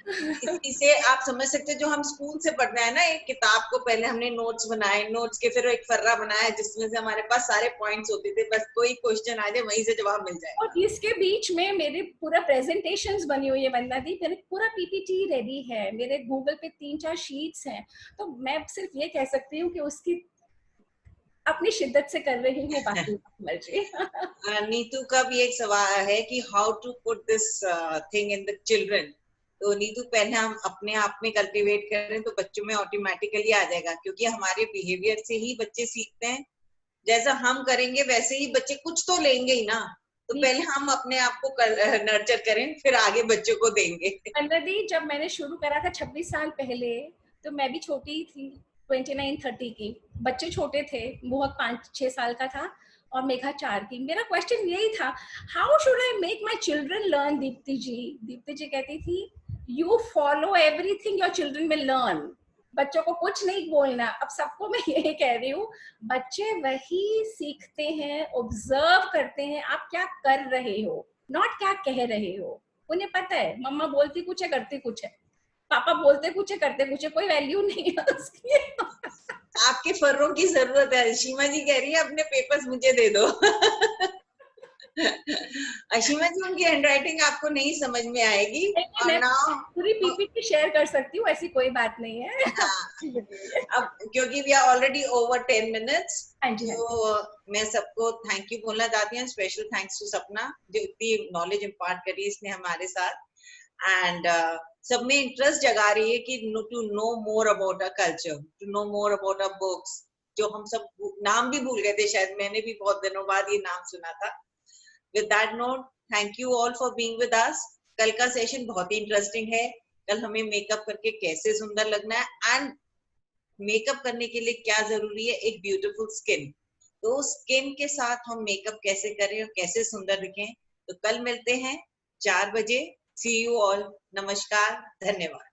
तो इसे आप समझ सकते हैं, जो हम स्कूल से पढ़ते हैं ना, एक किताब को पहले हमने नोट्स बनाए, नोट्स के फिर एक फर्रा बनाया जिसमें से हमारे पास सारे पॉइंट्स होते थे, बस कोई क्वेश्चन आ जाए वहीं से जवाब मिल जाए। और इसके बीच में मेरे पूरा प्रेजेंटेशंस बनी हुई है वंदना दी, मेरे पूरा पीपीटी रेडी है, मेरे गूगल पे 3-4 शीट्स हैं, तो मैं सिर्फ ये कह सकती हूँ कि उसकी अपनी शिद्दत से कर रही हूँ, बाकी मर्जी। नीतू का भी एक सवाल है कि how to put this thing in the children. तो नीतू पहले हम अपने आप में कल्टीवेट करें तो बच्चों में ऑटोमेटिकली आ जाएगा, क्योंकि हमारे बिहेवियर से ही बच्चे सीखते हैं। जैसा हम करेंगे वैसे ही बच्चे कुछ तो लेंगे ही ना। तो पहले हम अपने आप को नर्चर करें, फिर आगे बच्चों को देंगे। वंदना दी, जब मैंने शुरू करा था 26 साल पहले, तो मैं भी छोटी ही थी, 29-30 की, बच्चे छोटे थे, मोहक 5-6 साल का था और मेघा 4 की। मेरा क्वेश्चन यही था, how should I make my children learn? Deepti ji कहती थी, you follow everything your children will learn. बच्चों को कुछ नहीं बोलना। अब सबको मैं यही कह रही हूँ, बच्चे वही सीखते हैं, ऑब्जर्व करते हैं आप क्या कर रहे हो, नॉट क्या कह रहे हो। उन्हें पता है मम्मा बोलती कुछ है करती कुछ है, पापा बोलते कुछ है करते कुछ है, कोई वैल्यू नहीं है उसकी। आपके फर्रों की जरूरत है। अशीमा जी कह रही है अपने पेपर्स मुझे दे दो। अशीमा जी, उनकी हैंडराइटिंग आपको नहीं समझ में आएगी। और मैं नाउ पूरी पीपीटी शेयर कर सकती हूँ, ऐसी कोई बात नहीं है। अब क्योंकि we are already over 10 minutes, तो मैं सबको थैंक यू बोलना चाहती हूँ। स्पेशल थैंक्स टू सपना जो इतनी नॉलेज इम्पार्ट करी इसने हमारे साथ, एंड सब में इंटरेस्ट जगा रही है कि to know more about a culture, to know more about a books, जो हम सब नाम भी भूल गए थे शायद। मैंने भी बहुत दिनों बाद ये नाम सुना था। With that note, thank you all for being with us. कल का सेशन बहुत ही इंटरेस्टिंग है। कल हमें मेकअप करके कैसे सुंदर लगना है, एंड मेकअप करने के लिए क्या जरूरी है, एक ब्यूटीफुल स्किन। तो स्किन के साथ हम मेकअप कैसे करें और कैसे सुंदर दिखें। तो कल मिलते हैं 4 बजे। सी यू ऑल। नमस्कार, धन्यवाद।